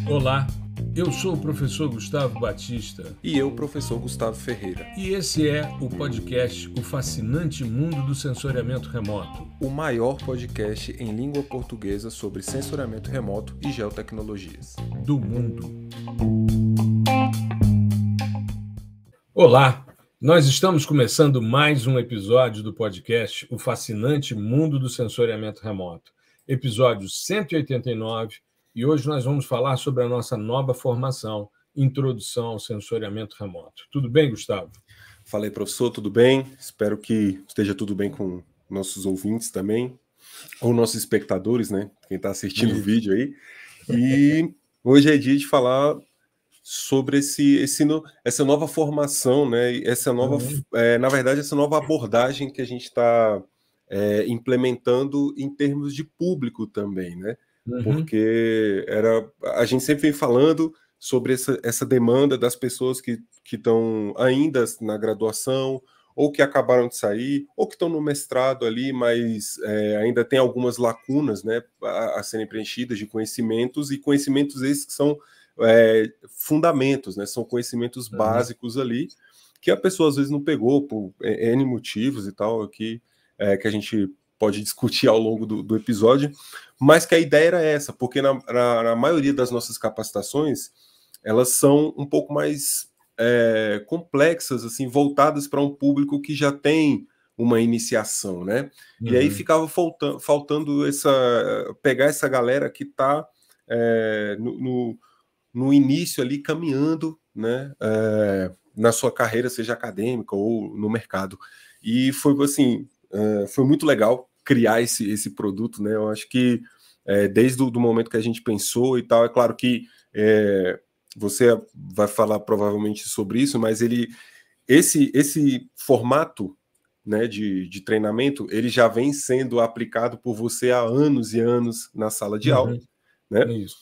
Olá, eu sou o professor Gustavo Batista. E eu, professor Gustavo Ferreira. E esse é o podcast O Fascinante Mundo do Sensoriamento Remoto. O maior podcast em língua portuguesa sobre sensoriamento remoto e geotecnologias. Do mundo. Olá, nós estamos começando mais um episódio do podcast O Fascinante Mundo do Sensoriamento Remoto. Episódio 189. E hoje nós vamos falar sobre a nossa nova formação, Introdução ao Sensoriamento Remoto. Tudo bem, Gustavo? Falei, professor, tudo bem? Espero que esteja tudo bem com nossos ouvintes também, ou nossos espectadores, né? Quem está assistindo o vídeo aí. E hoje é dia de falar sobre essa nova formação, né? Essa nova, na verdade, essa nova abordagem que a gente está implementando em termos de público também, né? Porque a gente sempre vem falando sobre essa demanda das pessoas que estão ainda na graduação, ou que acabaram de sair, ou que estão no mestrado ali, mas ainda tem algumas lacunas, né, a serem preenchidas de conhecimentos, e conhecimentos esses que são fundamentos, né, são conhecimentos básicos ali, que a pessoa às vezes não pegou por N motivos e tal, que a gente pode discutir ao longo do episódio, mas que a ideia era essa, porque na maioria das nossas capacitações, elas são um pouco mais complexas, assim, voltadas para um público que já tem uma iniciação, né? E aí ficava faltando pegar essa galera que está no início ali, caminhando, né, na sua carreira, seja acadêmica ou no mercado. E foi assim, foi muito legal criar esse produto, né? Eu acho que desde o momento que a gente pensou e tal, é claro que você vai falar provavelmente sobre isso, mas esse formato, né, de treinamento, ele já vem sendo aplicado por você há anos e anos na sala de aula, né? Isso.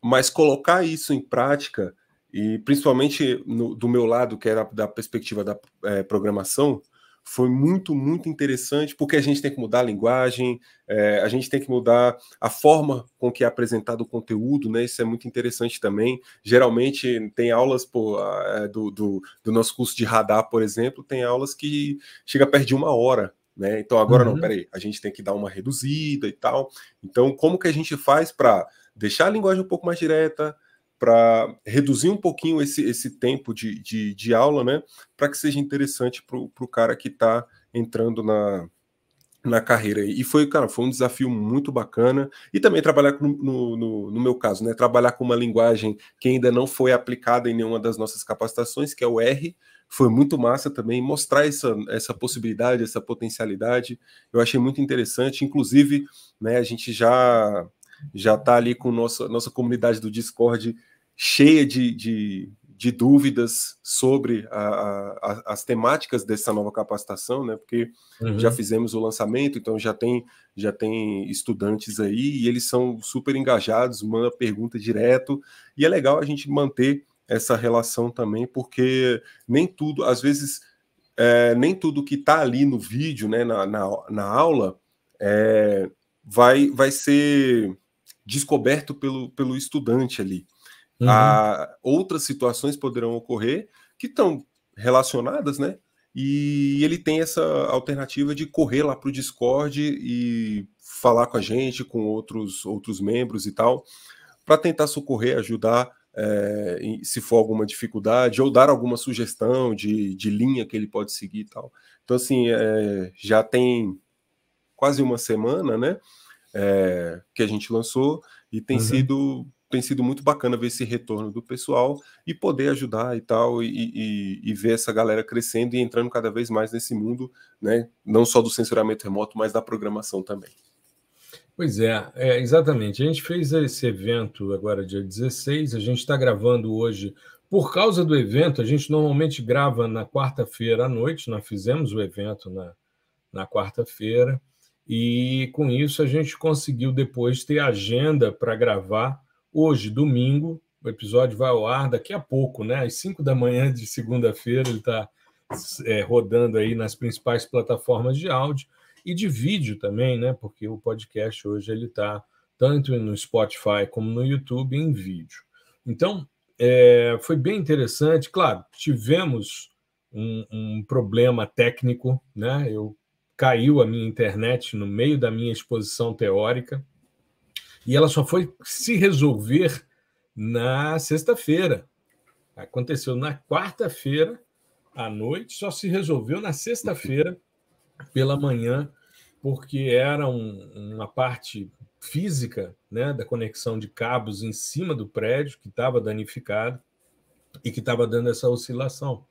Mas colocar isso em prática, e principalmente do meu lado, que era da perspectiva da programação, foi muito, muito interessante, porque a gente tem que mudar a linguagem, a gente tem que mudar a forma com que é apresentado o conteúdo, né? Isso é muito interessante também. Geralmente tem aulas do nosso curso de radar, por exemplo, tem aulas que chega perto de 1 hora, né? Então agora não, peraí, a gente tem que dar uma reduzida e tal. Então como que a gente faz para deixar a linguagem um pouco mais direta, para reduzir um pouquinho esse tempo de aula, né, para que seja interessante para o cara que está entrando na carreira. E foi um desafio muito bacana. E também trabalhar, no meu caso, né, trabalhar com uma linguagem que ainda não foi aplicada em nenhuma das nossas capacitações, que é o R, foi muito massa também, mostrar essa possibilidade, essa potencialidade. Eu achei muito interessante. Inclusive, né, a gente já está ali com nossa comunidade do Discord cheia de dúvidas sobre as temáticas dessa nova capacitação, né? Porque já fizemos o lançamento, então já tem estudantes aí, e eles são super engajados, mandam pergunta direto, e é legal a gente manter essa relação também, porque nem tudo, às vezes, nem tudo que está ali no vídeo, né, na aula, vai ser descoberto pelo estudante ali. Outras situações poderão ocorrer que estão relacionadas, né? E ele tem essa alternativa de correr lá para o Discord e falar com a gente, com outros membros e tal, para tentar socorrer, ajudar, se for alguma dificuldade, ou dar alguma sugestão de linha que ele pode seguir e tal. Então, assim, já tem quase 1 semana, né, que a gente lançou, e tem sido muito bacana ver esse retorno do pessoal e poder ajudar e tal, e ver essa galera crescendo e entrando cada vez mais nesse mundo, né, não só do sensoriamento remoto, mas da programação também. Pois exatamente. A gente fez esse evento agora, dia 16, a gente está gravando hoje. Por causa do evento, a gente normalmente grava na quarta-feira à noite, nós fizemos o evento na quarta-feira, e com isso a gente conseguiu depois ter agenda para gravar hoje, domingo. O episódio vai ao ar daqui a pouco, né? Às 5 da manhã de segunda-feira, ele está rodando aí nas principais plataformas de áudio. e de vídeo também, né? Porque o podcast hoje ele está tanto no Spotify como no YouTube em vídeo. Então, foi bem interessante. Claro, tivemos um problema técnico, né? Caiu a minha internet no meio da minha exposição teórica e ela só foi se resolver na sexta-feira. Aconteceu na quarta-feira à noite, só se resolveu na sexta-feira pela manhã, porque era uma parte física, né, da conexão de cabos em cima do prédio que estava danificado e que estava dando essa oscilação.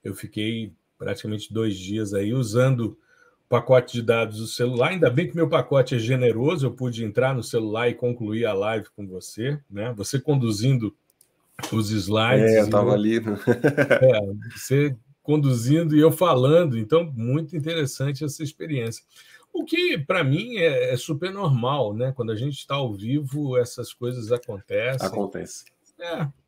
Eu fiquei praticamente 2 dias aí usando o pacote de dados do celular. Ainda bem que meu pacote é generoso, eu pude entrar no celular e concluir a live com você, né? Você conduzindo os slides. Eu estava ali. Você conduzindo e eu falando. Então, muito interessante essa experiência. O que, para mim, é super normal, né? Quando a gente está ao vivo, essas coisas acontecem. Acontece.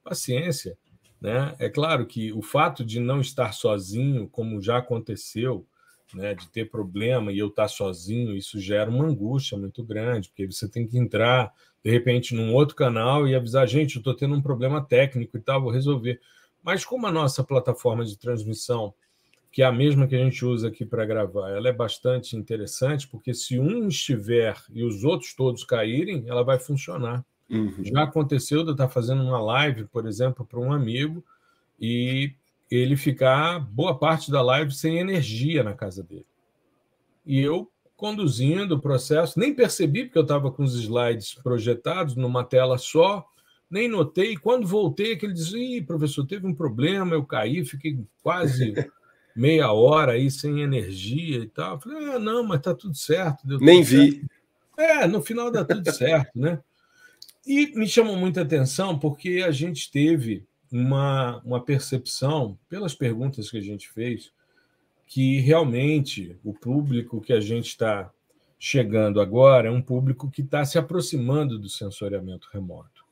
Paciência. Né? É claro que o fato de não estar sozinho, como já aconteceu, né, de ter problema e eu estar sozinho, isso gera uma angústia muito grande, porque você tem que entrar, de repente, num outro canal e avisar, gente, eu estou tendo um problema técnico e tal, vou resolver. Mas como a nossa plataforma de transmissão, que é a mesma que a gente usa aqui para gravar, ela é bastante interessante, porque se um estiver e os outros todos caírem, ela vai funcionar. Uhum. Já aconteceu de eu estar fazendo uma live, por exemplo, para um amigo, e ele ficar boa parte da live sem energia na casa dele. E eu conduzindo o processo, nem percebi, porque eu estava com os slides projetados numa tela só, nem notei. Quando voltei, que ele disse, professor, teve um problema, eu caí, fiquei quase meia hora aí sem energia e tal. Eu falei, não, mas está tudo certo. Deu nem tudo vi. certo. No final dá tudo certo, né? E me chamou muita atenção porque a gente teve uma percepção, pelas perguntas que a gente fez, que realmente o público que a gente está chegando agora é um público que está se aproximando do sensoriamento remoto.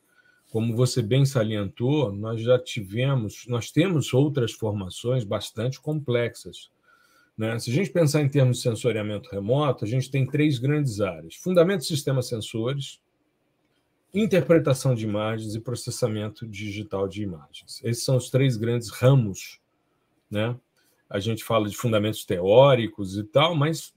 Como você bem salientou, nós temos outras formações bastante complexas. Né? Se a gente pensar em termos de sensoriamento remoto, a gente tem 3 grandes áreas: fundamento de sistemas sensores, interpretação de imagens e processamento digital de imagens. Esses são os 3 grandes ramos, né? A gente fala de fundamentos teóricos e tal, mas,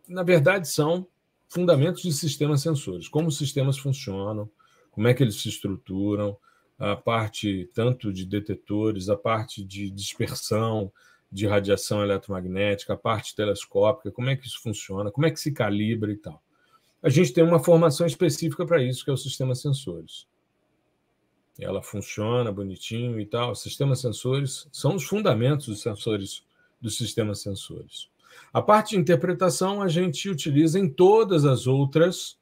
na verdade, são fundamentos de sistemas sensores. Como os sistemas funcionam, como é que eles se estruturam, a parte tanto de detetores, a parte de dispersão de radiação eletromagnética, a parte telescópica, como é que isso funciona, como é que se calibra e tal. A gente tem uma formação específica para isso, que é o sistema sensores. Ela funciona bonitinho e tal. Os sistemas sensores são os fundamentos dos sensores, dos sistemas sensores. A parte de interpretação a gente utiliza em todas as outras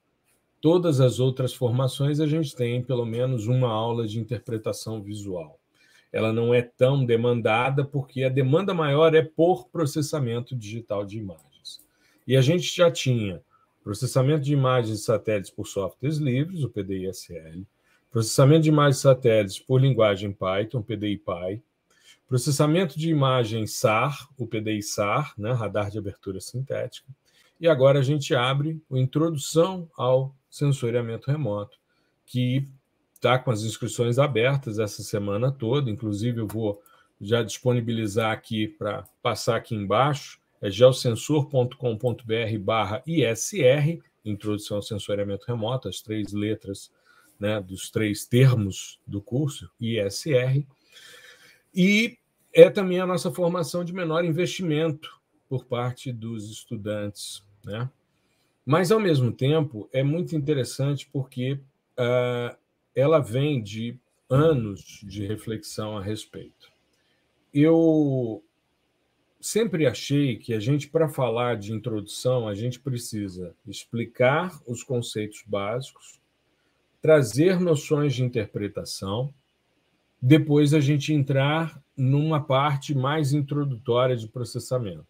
formações, a gente tem pelo menos uma aula de interpretação visual. Ela não é tão demandada porque a demanda maior é por processamento digital de imagens. E a gente já tinha processamento de imagens de satélites por softwares livres, o PDI-SL, processamento de imagens de satélites por linguagem Python, o PDI-Py, processamento de imagens SAR, o PDI-SAR, né, radar de abertura sintética, e agora a gente abre a introdução ao sensoriamento remoto, que está com as inscrições abertas essa semana toda, inclusive eu vou já disponibilizar aqui para passar aqui embaixo, é geosensor.com.br/ISR, Introdução ao Sensoriamento Remoto, as 3 letras, né, dos 3 termos do curso, ISR, e é também a nossa formação de menor investimento por parte dos estudantes, né? Mas, ao mesmo tempo, é muito interessante porque ela vem de anos de reflexão a respeito. Eu sempre achei que a gente, para falar de introdução, a gente precisa explicar os conceitos básicos, trazer noções de interpretação, depois a gente entrar numa parte mais introdutória de processamento.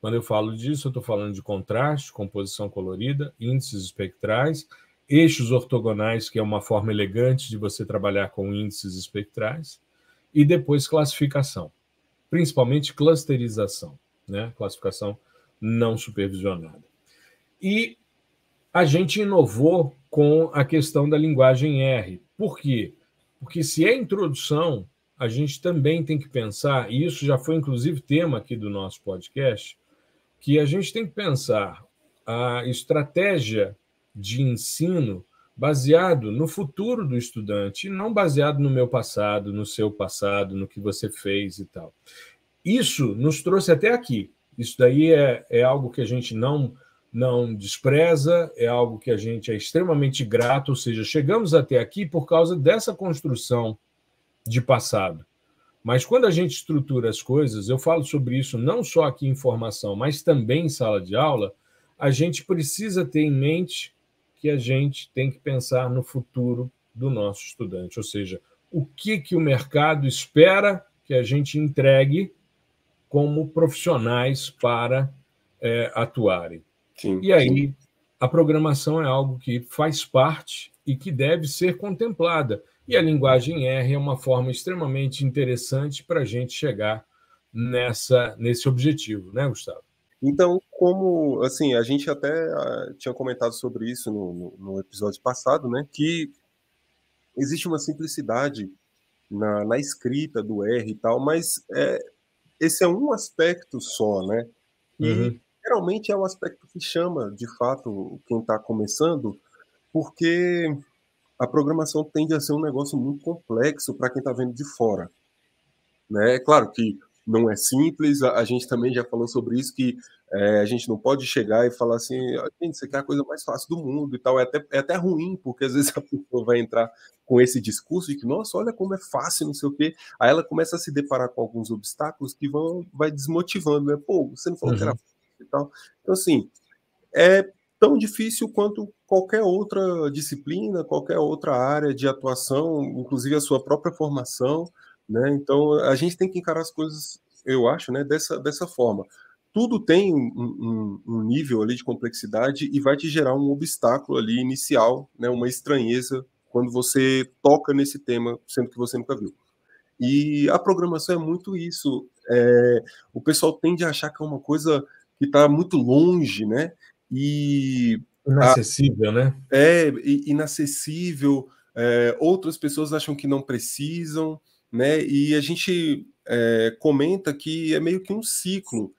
Quando eu falo disso, eu estou falando de contraste, composição colorida, índices espectrais, eixos ortogonais, que é uma forma elegante de você trabalhar com índices espectrais, e depois classificação, principalmente clusterização, né? Classificação não supervisionada. E a gente inovou com a questão da linguagem R. Por quê? Porque se é introdução, a gente também tem que pensar, e isso já foi inclusive tema aqui do nosso podcast, que a gente tem que pensar a estratégia de ensino baseado no futuro do estudante, e não baseado no meu passado, no seu passado, no que você fez e tal. Isso nos trouxe até aqui. Isso daí é algo que a gente não despreza, é algo que a gente é extremamente grato, ou seja, chegamos até aqui por causa dessa construção de passado. Mas quando a gente estrutura as coisas, eu falo sobre isso não só aqui em formação, mas também em sala de aula, a gente precisa ter em mente que a gente tem que pensar no futuro do nosso estudante, ou seja, o que o mercado espera que a gente entregue como profissionais para atuarem. Sim. E aí, a programação é algo que faz parte e que deve ser contemplada. E a linguagem R é uma forma extremamente interessante para a gente chegar nesse objetivo, né, Gustavo? Então, como, assim, a gente até tinha comentado sobre isso no episódio passado, né, que existe uma simplicidade na escrita do R e tal, mas esse é um aspecto só, né, e Uhum. geralmente é um aspecto que chama, de fato, quem está começando, porque a programação tende a ser um negócio muito complexo para quem está vendo de fora, né? É claro que não é simples, a gente também já falou sobre isso, que a gente não pode chegar e falar assim, gente, isso aqui é a coisa mais fácil do mundo e tal, é até ruim, porque às vezes a pessoa vai entrar com esse discurso de que, nossa, olha como é fácil, não sei o quê, aí ela começa a se deparar com alguns obstáculos que vai desmotivando, né? Pô, você não falou que era Uhum. fácil e tal. Então, assim, é tão difícil quanto qualquer outra disciplina, qualquer outra área de atuação, inclusive a sua própria formação, né? Então a gente tem que encarar as coisas, eu acho, né, dessa forma. Tudo tem um nível ali de complexidade e vai te gerar um obstáculo ali inicial, né, uma estranheza quando você toca nesse tema, sendo que você nunca viu. E a programação é muito isso. O pessoal tende a achar que é uma coisa que está muito longe, né? E Inacessível, né? inacessível. Outras pessoas acham que não precisam, né? E a gente comenta que é meio que um ciclo.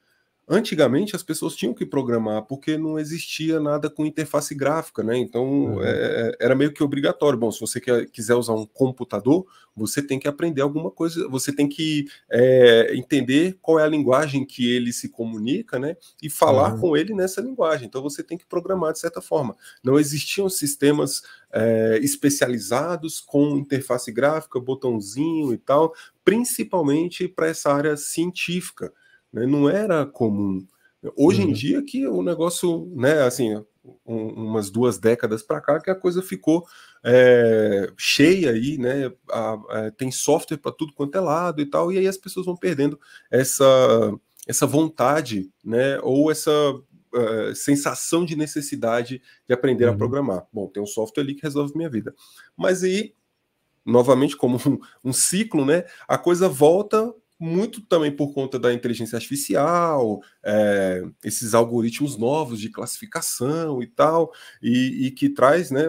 Antigamente as pessoas tinham que programar porque não existia nada com interface gráfica, né? Então Uhum. era meio que obrigatório. Bom, se você quiser usar um computador, você tem que aprender alguma coisa, você tem que entender qual é a linguagem que ele se comunica, né? E falar Uhum. com ele nessa linguagem. Então você tem que programar de certa forma. Não existiam sistemas especializados com interface gráfica, botãozinho e tal, principalmente para essa área científica, né? Não era comum. Hoje em Uhum. dia que o negócio, né, assim, umas 2 décadas para cá que a coisa ficou cheia aí, né? Tem software para tudo quanto é lado e tal, e aí as pessoas vão perdendo essa, essa vontade, né? Ou essa sensação de necessidade de aprender a Uhum. programar. Bom, tem um software ali que resolve minha vida. Mas aí, novamente, como um ciclo, né? A coisa volta muito também por conta da inteligência artificial, esses algoritmos novos de classificação e tal, e que traz, né?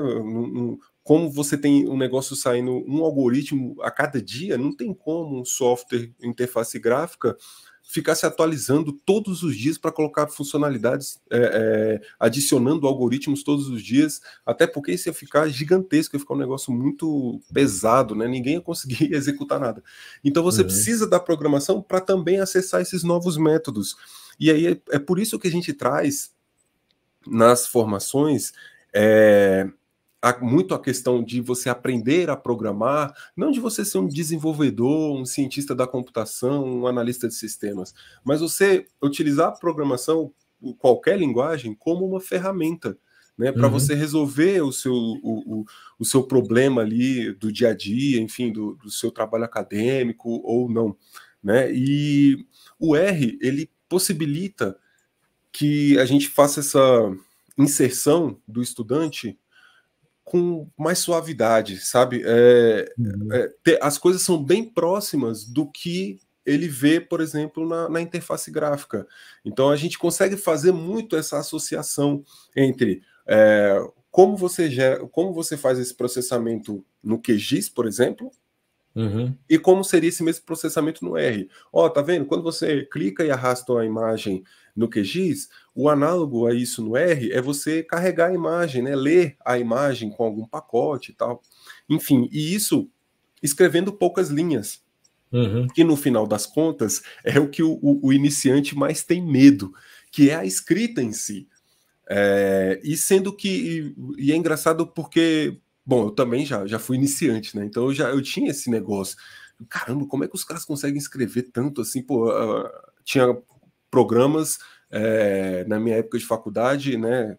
Como você tem um negócio saindo, um algoritmo a cada dia, não tem como um software interface gráfica ficar se atualizando todos os dias para colocar funcionalidades, adicionando algoritmos todos os dias, até porque isso ia ficar gigantesco, ia ficar um negócio muito pesado, né? Ninguém ia conseguir executar nada. Então você Uhum. precisa da programação para também acessar esses novos métodos. E aí é por isso que a gente traz nas formações muito a questão de você aprender a programar, não de você ser um desenvolvedor, um cientista da computação, um analista de sistemas, mas você utilizar a programação, qualquer linguagem, como uma ferramenta, né, para Uhum. você resolver o seu problema ali do dia a dia, enfim, do seu trabalho acadêmico ou não, né? E o R, ele possibilita que a gente faça essa inserção do estudante com mais suavidade, sabe? Uhum. As coisas são bem próximas do que ele vê, por exemplo, na interface gráfica. Então, a gente consegue fazer muito essa associação entre como você faz esse processamento no QGIS, por exemplo, e como seria esse mesmo processamento no R. Ó, tá vendo? Quando você clica e arrasta a imagem no QGIS, o análogo a isso no R é você carregar a imagem, né? Ler a imagem com algum pacote e tal. Enfim, e isso escrevendo poucas linhas. Que no final das contas é o que o iniciante mais tem medo, que é a escrita em si. E sendo que... E é engraçado porque... Bom, eu também já fui iniciante, né? Então eu tinha esse negócio. Caramba, como é que os caras conseguem escrever tanto assim? Pô, tinha programas na minha época de faculdade, né?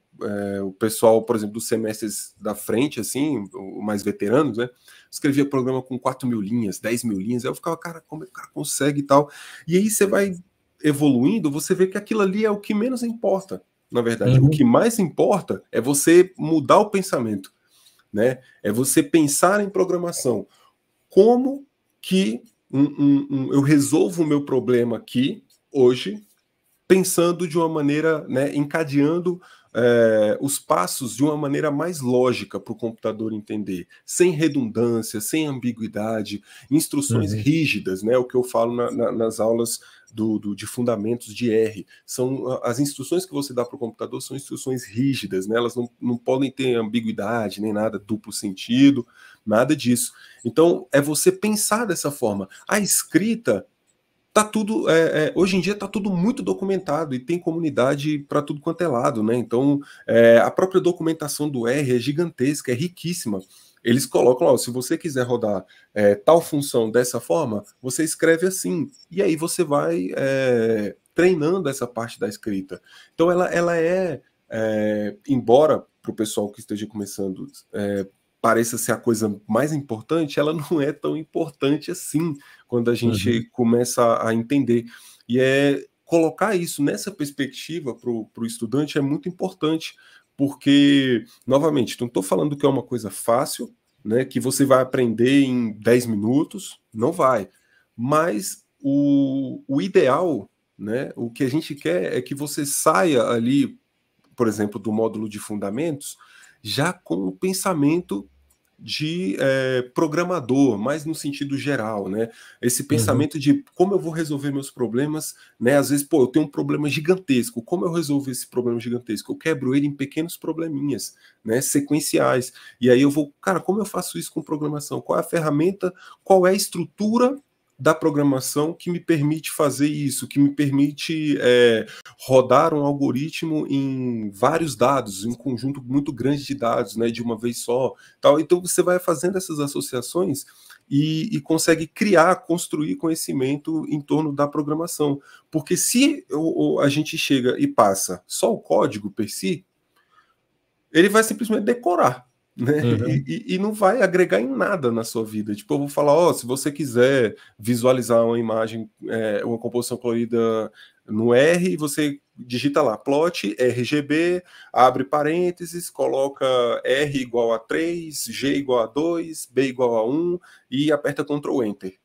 O pessoal, por exemplo, dos semestres da frente, assim, mais veteranos, né? Escrevia programa com 4.000 linhas, 10.000 linhas. Aí eu ficava, cara, como é que o cara consegue e tal? E aí você vai evoluindo, você vê que aquilo ali é o que menos importa, na verdade. O que mais importa é você mudar o pensamento, né? É você pensar em programação. Como que eu resolvo o meu problema aqui, hoje, pensando de uma maneira, né, encadeando os passos de uma maneira mais lógica para o computador entender, sem redundância, sem ambiguidade, instruções rígidas, né, o que eu falo nas aulas de fundamentos de R. São as instruções que você dá para o computador são instruções rígidas, né, elas não podem ter ambiguidade, nem nada duplo sentido, nada disso. Então, é você pensar dessa forma. A escrita tá tudo hoje em dia está tudo muito documentado e tem comunidade para tudo quanto é lado, né? Então a própria documentação do R é gigantesca, é riquíssima. Eles colocam, ó, se você quiser rodar tal função dessa forma, você escreve assim, e aí você vai treinando essa parte da escrita. Então ela embora para o pessoal que esteja começando pareça ser a coisa mais importante, ela não é tão importante assim quando a gente começa a entender. E colocar isso nessa perspectiva para o estudante é muito importante, porque, novamente, não estou falando que é uma coisa fácil, né, que você vai aprender em 10 minutos, não vai. Mas o ideal, né, o que a gente quer é que você saia ali, por exemplo, do módulo de fundamentos, já com o pensamento de programador, mais no sentido geral, né? Esse pensamento de como eu vou resolver meus problemas, né? Às vezes, pô, eu tenho um problema gigantesco, como eu resolvo esse problema gigantesco? Eu quebro ele em pequenos probleminhas, né? Sequenciais. E aí eu vou, cara, como eu faço isso com programação? Qual é a ferramenta? Qual é a estrutura da programação que me permite fazer isso, que me permite rodar um algoritmo em vários dados, em um conjunto muito grande de dados, né, de uma vez só. Tal. Então você vai fazendo essas associações e consegue construir conhecimento em torno da programação. Porque se a gente chega e passa só o código per si, ele vai simplesmente decorar. Né? E não vai agregar em nada na sua vida. Tipo, eu vou falar, ó, se você quiser visualizar uma imagem, uma composição colorida no R, você digita lá, plot RGB, abre parênteses, coloca R igual a 3, G igual a 2, B igual a 1 e aperta Ctrl Enter.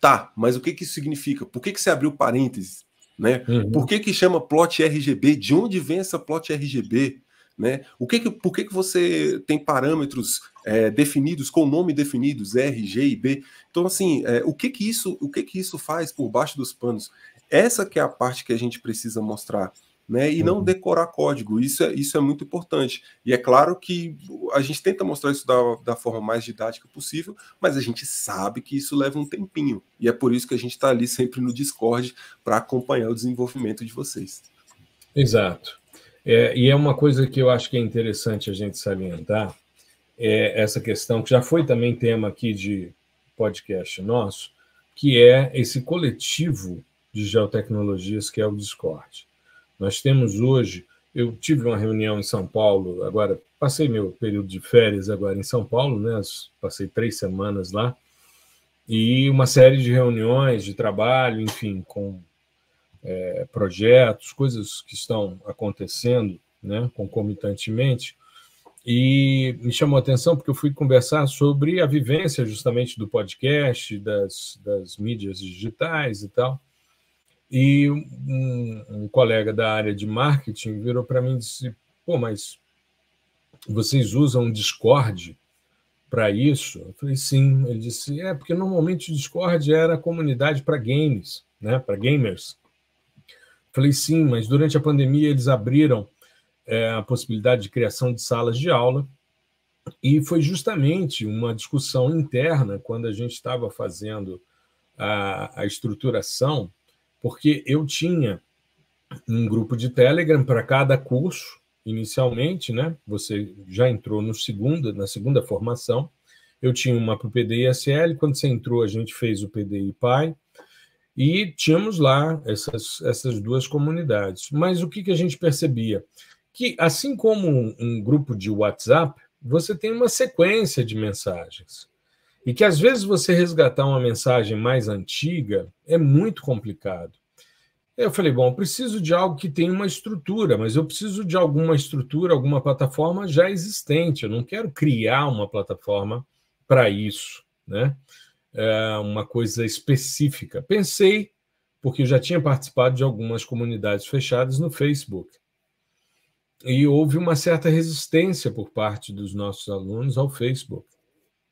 Tá, mas o que isso significa? Por que você abriu parênteses? Né? Por que chama plot RGB? De onde vem essa plot RGB? Né? Por que você tem parâmetros definidos, com nome definidos, R, G e B? Então, assim, o que isso faz por baixo dos panos? Essa que é a parte que a gente precisa mostrar, né? E não decorar código. Isso é muito importante. E é claro que a gente tenta mostrar isso da forma mais didática possível, mas a gente sabe que isso leva um tempinho. E é por isso que a gente está ali sempre no Discord para acompanhar o desenvolvimento de vocês. Exato. E é uma coisa que eu acho que é interessante a gente salientar, essa questão, que já foi também tema aqui de podcast nosso, que é esse coletivo de geotecnologias que é o Discord. Nós temos hoje, eu tive uma reunião em São Paulo, agora passei meu período de férias agora em São Paulo, né? Passei 3 semanas lá, e uma série de reuniões de trabalho, enfim, com projetos, coisas que estão acontecendo, né, concomitantemente, E me chamou a atenção porque eu fui conversar sobre a vivência justamente do podcast, das mídias digitais e tal. E um colega da área de marketing virou para mim e disse: pô, mas vocês usam Discord para isso? Eu falei: sim. Ele disse: porque normalmente o Discord era a comunidade para games, né, para gamers. Eu falei: sim, mas durante a pandemia eles abriram a possibilidade de criação de salas de aula, e foi justamente uma discussão interna quando a gente estava fazendo a estruturação, porque eu tinha um grupo de Telegram para cada curso, inicialmente, né? Você já entrou na segunda formação. Eu tinha uma para o PDI-SL, quando você entrou, a gente fez o PDI-PAI, e tínhamos lá essas duas comunidades. Mas o que a gente percebia? Que, assim como um grupo de WhatsApp, você tem uma sequência de mensagens. E que, às vezes, você resgatar uma mensagem mais antiga é muito complicado. Eu falei: bom, eu preciso de algo que tenha uma estrutura, mas eu preciso de alguma estrutura, alguma plataforma já existente. Eu não quero criar uma plataforma para isso, né? Uma coisa específica. Pensei, porque eu já tinha participado de algumas comunidades fechadas no Facebook. E houve uma certa resistência por parte dos nossos alunos ao Facebook.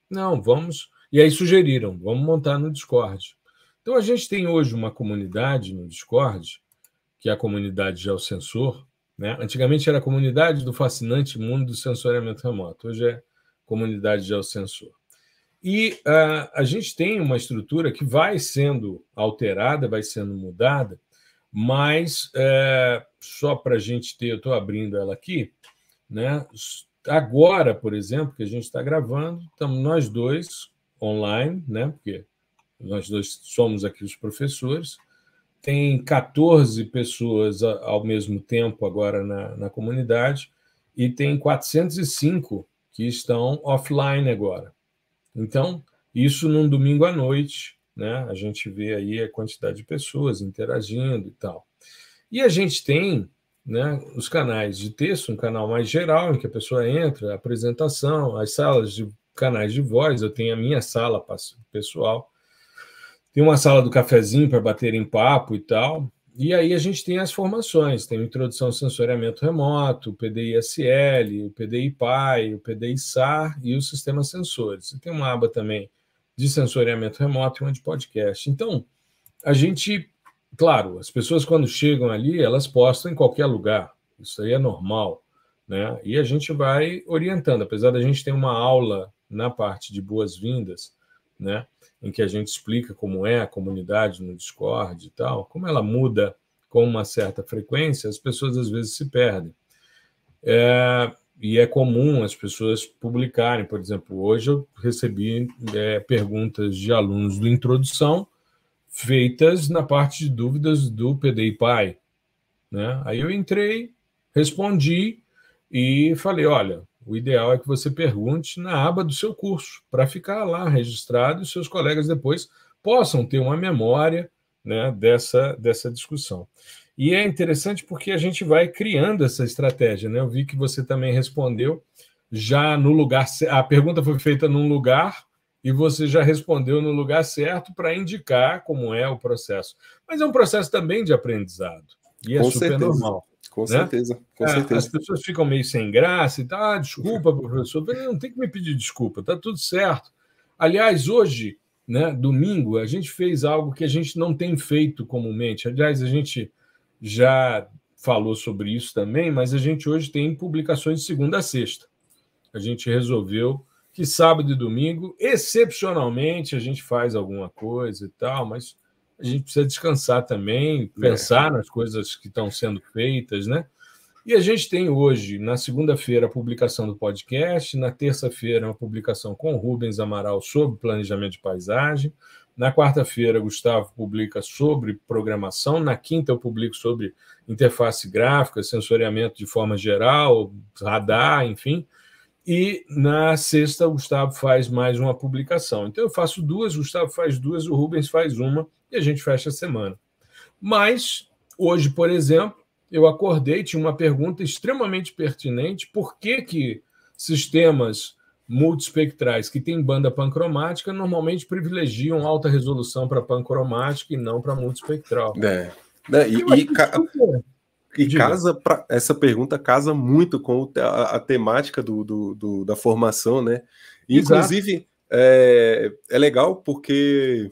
Não, vamos... E aí sugeriram: vamos montar no Discord. Então, a gente tem hoje uma comunidade no Discord, que é a comunidade Geosensor, né? Antigamente era a comunidade do fascinante mundo do sensoriamento remoto. Hoje é comunidade Geosensor. E a gente tem uma estrutura que vai sendo alterada, vai sendo mudada, mas só para a gente ter, eu estou abrindo ela aqui, né? Agora, por exemplo, que a gente está gravando, estamos nós dois online, né? Porque nós dois somos aqui os professores. Tem 14 pessoas ao mesmo tempo agora na comunidade, e tem 405 que estão offline agora. Então, isso num domingo à noite, né? A gente vê aí a quantidade de pessoas interagindo e tal. E a gente tem, né, os canais de texto, um canal mais geral, em que a pessoa entra, a apresentação, as salas de canais de voz. Eu tenho a minha sala pessoal, tem uma sala do cafezinho para bater em papo e tal. E aí a gente tem as formações, tem Introdução ao Sensoriamento Remoto, o PDI-SL, o PDI-PAI, o PDI-SAR e os sistemas sensores. E tem uma aba também de sensoriamento remoto e uma de podcast. Então, a gente, claro, as pessoas quando chegam ali, elas postam em qualquer lugar. Isso aí é normal, né? E a gente vai orientando, apesar da gente ter uma aula na parte de boas-vindas, né, em que a gente explica como é a comunidade no Discord e tal, como ela muda com uma certa frequência, as pessoas às vezes se perdem. E é comum as pessoas publicarem, por exemplo, hoje eu recebi perguntas de alunos do Introdução feitas na parte de dúvidas do PDI-PAI, né? Aí eu entrei, respondi e falei: olha, o ideal é que você pergunte na aba do seu curso, para ficar lá registrado e seus colegas depois possam ter uma memória, né, dessa discussão. E é interessante porque a gente vai criando essa estratégia, né? Eu vi que você também respondeu já no lugar... A pergunta foi feita num lugar e você já respondeu no lugar certo para indicar como é o processo. Mas é um processo também de aprendizado, e é super normal. Com certeza, com certeza. As pessoas ficam meio sem graça e tal. Desculpa, professor. Não tem que me pedir desculpa, está tudo certo. Aliás, hoje, né, domingo, a gente fez algo que a gente não tem feito comumente. Aliás, a gente já falou sobre isso também, mas a gente hoje tem publicações de segunda a sexta. A gente resolveu que sábado e domingo, excepcionalmente, a gente faz alguma coisa e tal, mas a gente precisa descansar também, pensar nas coisas que estão sendo feitas, né? E a gente tem hoje, na segunda-feira, a publicação do podcast, na terça-feira, uma publicação com o Rubens Amaral sobre planejamento de paisagem, na quarta-feira, Gustavo publica sobre programação, na quinta eu publico sobre interface gráfica, sensoriamento de forma geral, radar, enfim, e na sexta o Gustavo faz mais uma publicação. Então eu faço duas, o Gustavo faz duas, o Rubens faz uma, e a gente fecha a semana. Mas hoje, por exemplo, eu acordei, tinha uma pergunta extremamente pertinente: por que sistemas multiespectrais que têm banda pancromática normalmente privilegiam alta resolução para pancromática e não para multiespectral. Essa pergunta casa muito com a temática da formação, né? E, inclusive, é legal porque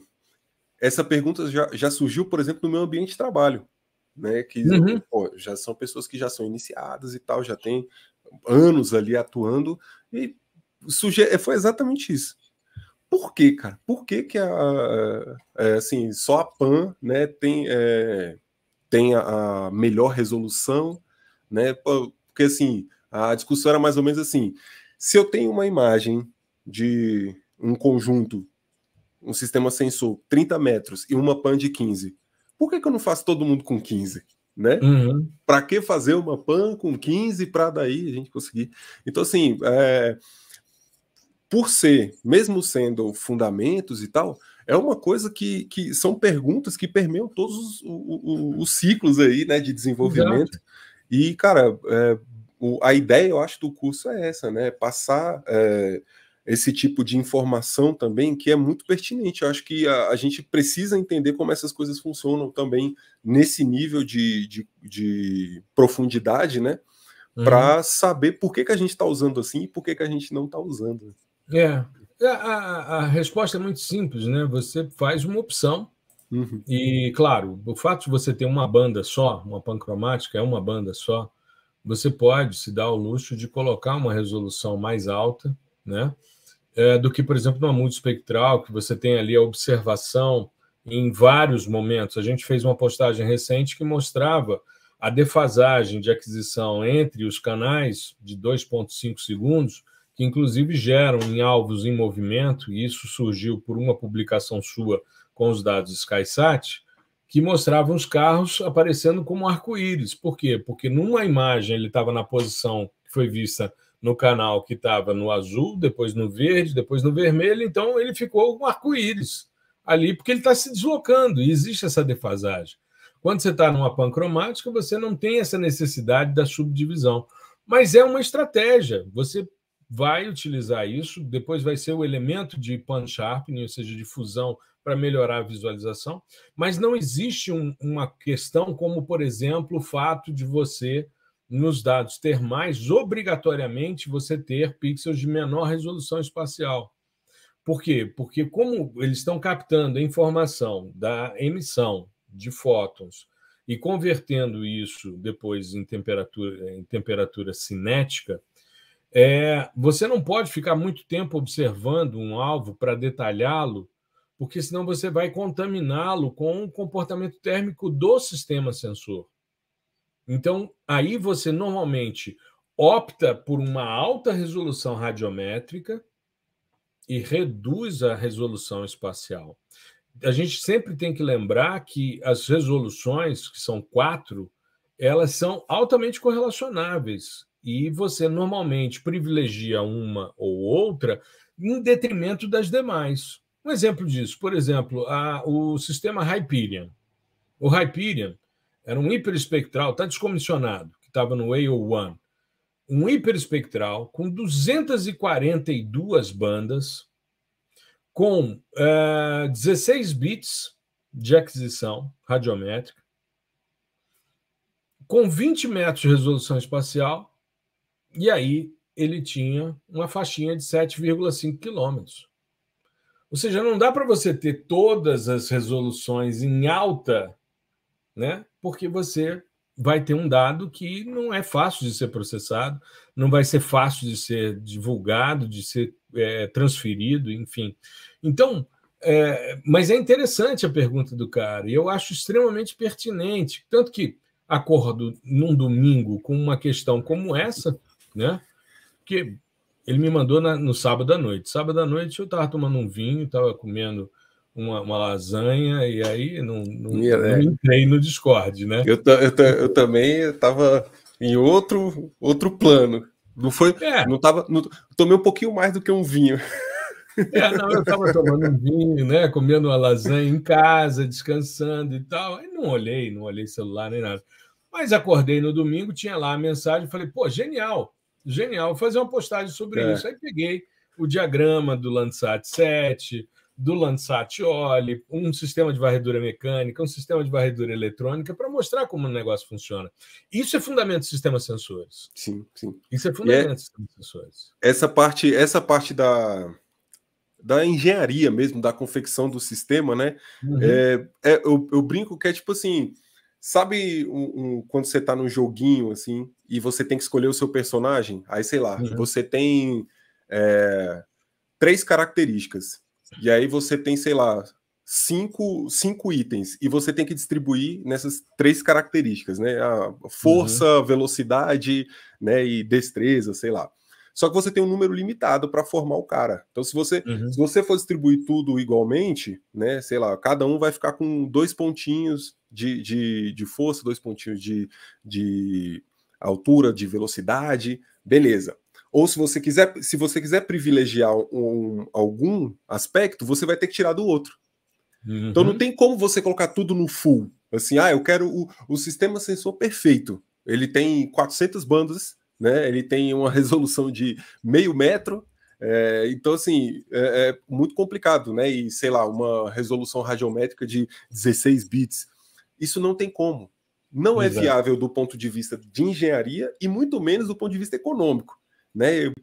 essa pergunta já surgiu, por exemplo, no meu ambiente de trabalho, né? Que já são pessoas que já são iniciadas e tal, já têm anos ali atuando, e foi exatamente isso. Por quê, cara? Por que assim, só a PAN, né, tem a melhor resolução, né? Porque assim, a discussão era mais ou menos assim: se eu tenho uma imagem de um conjunto, um sistema sensor 30 metros e uma PAN de 15, por que eu não faço todo mundo com 15? Né? Para que fazer uma PAN com 15 para daí a gente conseguir? Então, assim, por ser, mesmo sendo fundamentos e tal, é uma coisa que são perguntas que permeiam todos os ciclos aí, né, de desenvolvimento. Exato. E, cara, a ideia, eu acho, do curso é essa, né? Passar esse tipo de informação também, que é muito pertinente. Eu acho que a gente precisa entender como essas coisas funcionam também nesse nível de profundidade, né? Para saber por que a gente está usando assim e por que a gente não está usando. A resposta é muito simples, né? Você faz uma opção e, claro, o fato de você ter uma banda só, uma pancromática é uma banda só, você pode se dar ao luxo de colocar uma resolução mais alta, né? Do que, por exemplo, numa multiespectral, que você tem ali a observação em vários momentos. A gente fez uma postagem recente que mostrava a defasagem de aquisição entre os canais de 2,5 segundos, que inclusive geram em alvos em movimento, e isso surgiu por uma publicação sua com os dados SkySat, que mostravam os carros aparecendo como arco-íris. Por quê? Porque numa imagem ele estava na posição que foi vista no canal, que estava no azul, depois no verde, depois no vermelho, então ele ficou um arco-íris ali, porque ele está se deslocando, e existe essa defasagem. Quando você está numa pancromática, você não tem essa necessidade da subdivisão. Mas é uma estratégia, você vai utilizar isso, depois vai ser o elemento de pan sharpening, ou seja, de fusão, para melhorar a visualização, mas não existe uma questão como, por exemplo, o fato de você, nos dados termais, obrigatoriamente você ter pixels de menor resolução espacial. Por quê? Porque como eles estão captando a informação da emissão de fótons e convertendo isso depois em temperatura cinética, você não pode ficar muito tempo observando um alvo para detalhá-lo, porque senão você vai contaminá-lo com o comportamento térmico do sistema sensor. Então, aí você normalmente opta por uma alta resolução radiométrica e reduz a resolução espacial. A gente sempre tem que lembrar que as resoluções, que são 4, elas são altamente correlacionáveis e você normalmente privilegia uma ou outra em detrimento das demais. Um exemplo disso, por exemplo, o sistema Hyperion. O Hyperion era um hiperespectral, está descomissionado, que estava no AO1. Um hiperespectral com 242 bandas, com 16 bits de aquisição radiométrica, com 20 metros de resolução espacial, e aí ele tinha uma faixinha de 7,5 quilômetros. Ou seja, não dá para você ter todas as resoluções em alta, né? Porque você vai ter um dado que não é fácil de ser processado, não vai ser fácil de ser divulgado, de ser transferido, enfim. Então, mas é interessante a pergunta do cara, e eu acho extremamente pertinente, tanto que acordo num domingo com uma questão como essa, né? Que ele me mandou no sábado à noite. Sábado à noite eu estava tomando um vinho, estava comendo uma lasanha, e aí não entrei no Discord, né? Eu também estava em outro plano. Não foi. Não tava, tomei um pouquinho mais do que um vinho. Eu estava tomando um vinho, né? Comendo uma lasanha em casa, descansando e tal. Aí não olhei celular nem nada. Mas acordei no domingo, tinha lá a mensagem, falei, pô, genial. Genial, vou fazer uma postagem sobre isso. Aí peguei o diagrama do Landsat 7, do Landsat Oli, um sistema de varredura mecânica, um sistema de varredura eletrônica, para mostrar como o negócio funciona. Isso é fundamento do sistema sensores. Sim, sim. Isso é fundamento do sistema sensores. Essa parte da engenharia mesmo, da confecção do sistema, né? Uhum. Eu brinco que é tipo assim, sabe quando você tá num joguinho, assim, e você tem que escolher o seu personagem? Aí, sei lá, você tem 3 características. E aí você tem, sei lá, 5 itens. E você tem que distribuir nessas 3 características, né? A força, velocidade, né? E destreza, sei lá. Só que você tem um número limitado para formar o cara. Então, se você for distribuir tudo igualmente, né? Sei lá, cada um vai ficar com 2 pontinhos de força, 2 pontinhos de altura, de velocidade, beleza. Ou se você quiser privilegiar algum aspecto, você vai ter que tirar do outro. Então não tem como você colocar tudo no full. Assim, eu quero o sistema sensor perfeito. Ele tem 400 bandas, né? Ele tem uma resolução de meio metro. Então, assim, é muito complicado, né? E, sei lá, uma resolução radiométrica de 16 bits. Isso não tem como. Não é viável do ponto de vista de engenharia e muito menos do ponto de vista econômico. Né?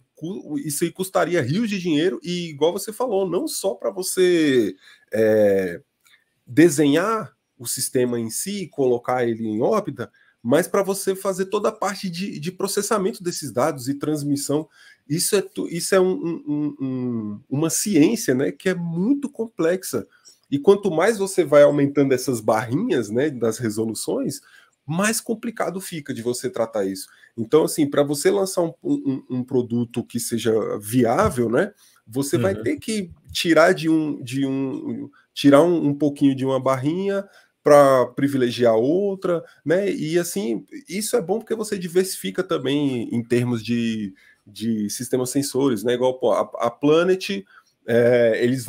Isso aí custaria rios de dinheiro e, igual você falou, não só para você desenhar o sistema em si, colocar ele em órbita, mas para você fazer toda a parte de processamento desses dados e transmissão. Isso é uma ciência, né, que é muito complexa. E quanto mais você vai aumentando essas barrinhas, né, das resoluções, mais complicado fica de você tratar isso. Então, assim, para você lançar um produto que seja viável, né, você vai ter que tirar tirar um pouquinho de uma barrinha para privilegiar outra, né? E assim, isso é bom porque você diversifica também em termos de sistemas sensores, né? Igual a Planet, eles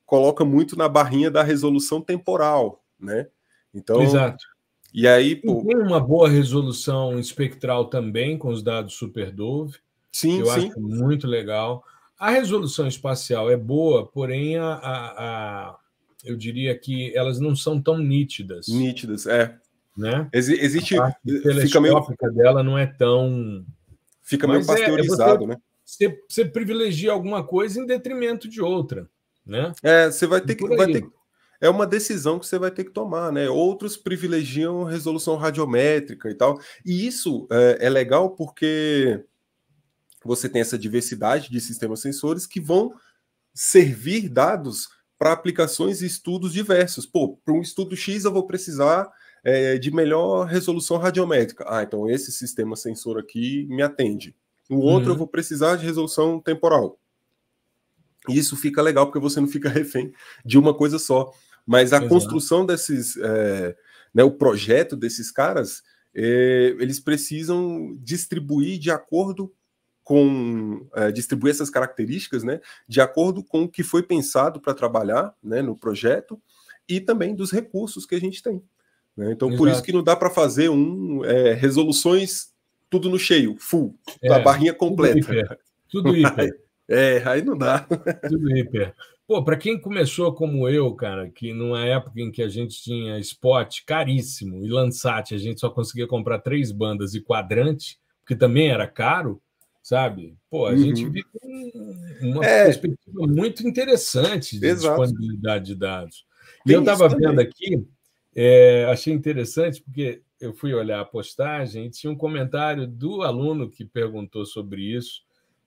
coloca muito na barrinha da resolução temporal, né? Então, exato. E aí, tem uma boa resolução espectral também com os dados SuperDove. Sim, eu acho muito legal. A resolução espacial é boa, porém eu diria que elas não são tão nítidas. Nítidas, né? Existe. A parte telescópica dela não é tão. Fica meio pasteurizado, né? Você privilegia alguma coisa em detrimento de outra, né? Você vai ter que. É uma decisão que você vai ter que tomar, né? Outros privilegiam resolução radiométrica e tal. E isso é legal porque você tem essa diversidade de sistemas sensores que vão servir dados para aplicações e estudos diversos. Para um estudo X eu vou precisar de melhor resolução radiométrica. Então esse sistema sensor aqui me atende. No outro eu vou precisar de resolução temporal. E isso fica legal porque você não fica refém de uma coisa só. Mas a construção desses, né, o projeto desses caras, eles precisam distribuir de acordo com distribuir essas características, né, de acordo com o que foi pensado para trabalhar, né, no projeto e também dos recursos que a gente tem. Né? Então, por isso que não dá para fazer resoluções tudo no cheio, full, a barrinha completa. Tudo hiper. Aí não dá. Tudo hiper. Para quem começou como eu, cara, que numa época em que a gente tinha spot caríssimo e Landsat, a gente só conseguia comprar 3 bandas e quadrante, porque também era caro, sabe? A gente vive uma perspectiva muito interessante de disponibilidade de dados. E eu estava vendo aqui, achei interessante, porque eu fui olhar a postagem e tinha um comentário do aluno que perguntou sobre isso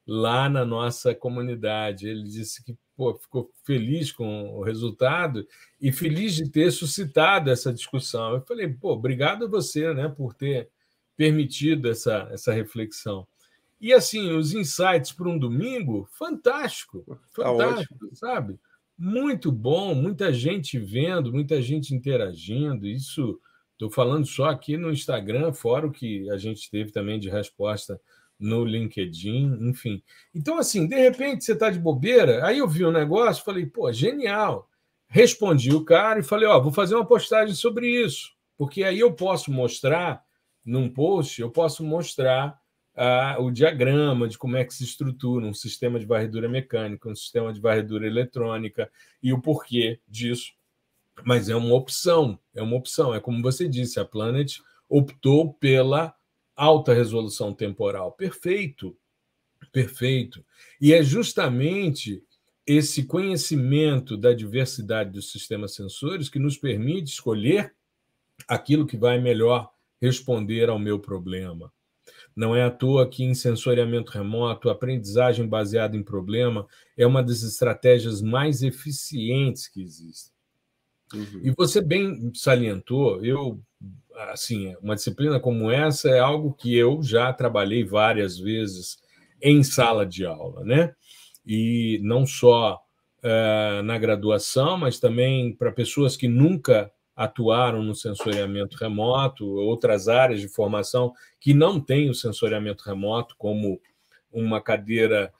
lá na nossa comunidade. Ele disse que ficou feliz com o resultado e feliz de ter suscitado essa discussão. Eu falei, obrigado a você, né, por ter permitido essa reflexão. E, assim, os insights para um domingo, fantástico, sabe? Muito bom, muita gente vendo, muita gente interagindo. Isso, estou falando só aqui no Instagram, fora o que a gente teve também de resposta no LinkedIn, enfim. Então, assim, de repente você está de bobeira, aí eu vi um negócio, falei, genial. Respondi o cara e falei, vou fazer uma postagem sobre isso, porque aí eu posso mostrar, num post, eu posso mostrar o diagrama de como é que se estrutura um sistema de varredura mecânica, um sistema de varredura eletrônica e o porquê disso. Mas é uma opção, é como você disse, a Planet optou pela alta resolução temporal. Perfeito, perfeito. E é justamente esse conhecimento da diversidade dos sistemas sensores que nos permite escolher aquilo que vai melhor responder ao meu problema. Não é à toa que em sensoriamento remoto, a aprendizagem baseada em problema é uma das estratégias mais eficientes que existem. Uhum. E você bem salientou, assim, uma disciplina como essa é algo que eu já trabalhei várias vezes em sala de aula, né? E não só na graduação, mas também para pessoas que nunca atuaram no sensoriamento remoto, outras áreas de formação que não têm o sensoriamento remoto como uma cadeira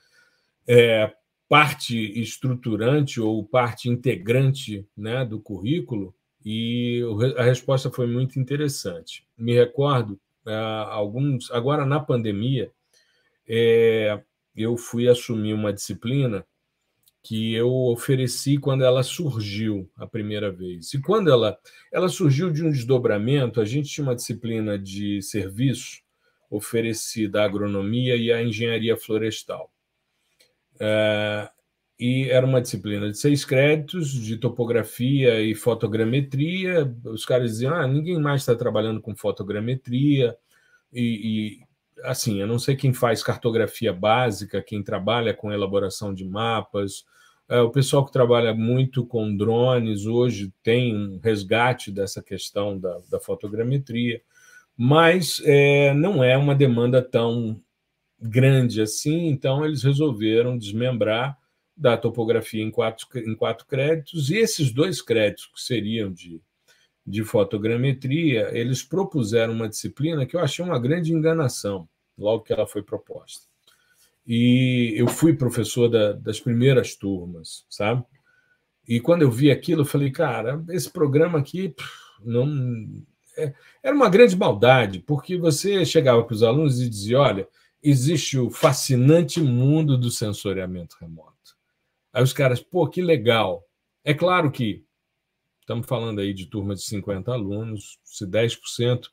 parte estruturante ou parte integrante, né, do currículo, e a resposta foi muito interessante. Me recordo, agora na pandemia, eu fui assumir uma disciplina que eu ofereci quando ela surgiu a primeira vez. E quando ela surgiu de um desdobramento, a gente tinha uma disciplina de serviço oferecida à agronomia e à engenharia florestal. E era uma disciplina de 6 créditos, de topografia e fotogrametria. Os caras diziam, ninguém mais está trabalhando com fotogrametria, assim, eu não sei quem faz cartografia básica, quem trabalha com elaboração de mapas. O pessoal que trabalha muito com drones hoje tem um resgate dessa questão da fotogrametria, mas não é uma demanda tão grande assim, então eles resolveram desmembrar da topografia em quatro créditos, e esses 2 créditos que seriam de fotogrametria, eles propuseram uma disciplina que eu achei uma grande enganação, logo que ela foi proposta. E eu fui professor das primeiras turmas, sabe? E quando eu vi aquilo, eu falei, cara, esse programa aqui não... Era uma grande maldade, porque você chegava para os alunos e dizia, olha, existe o fascinante mundo do sensoriamento remoto. Aí os caras, pô, que legal. É claro que estamos falando aí de turma de 50 alunos, se 10%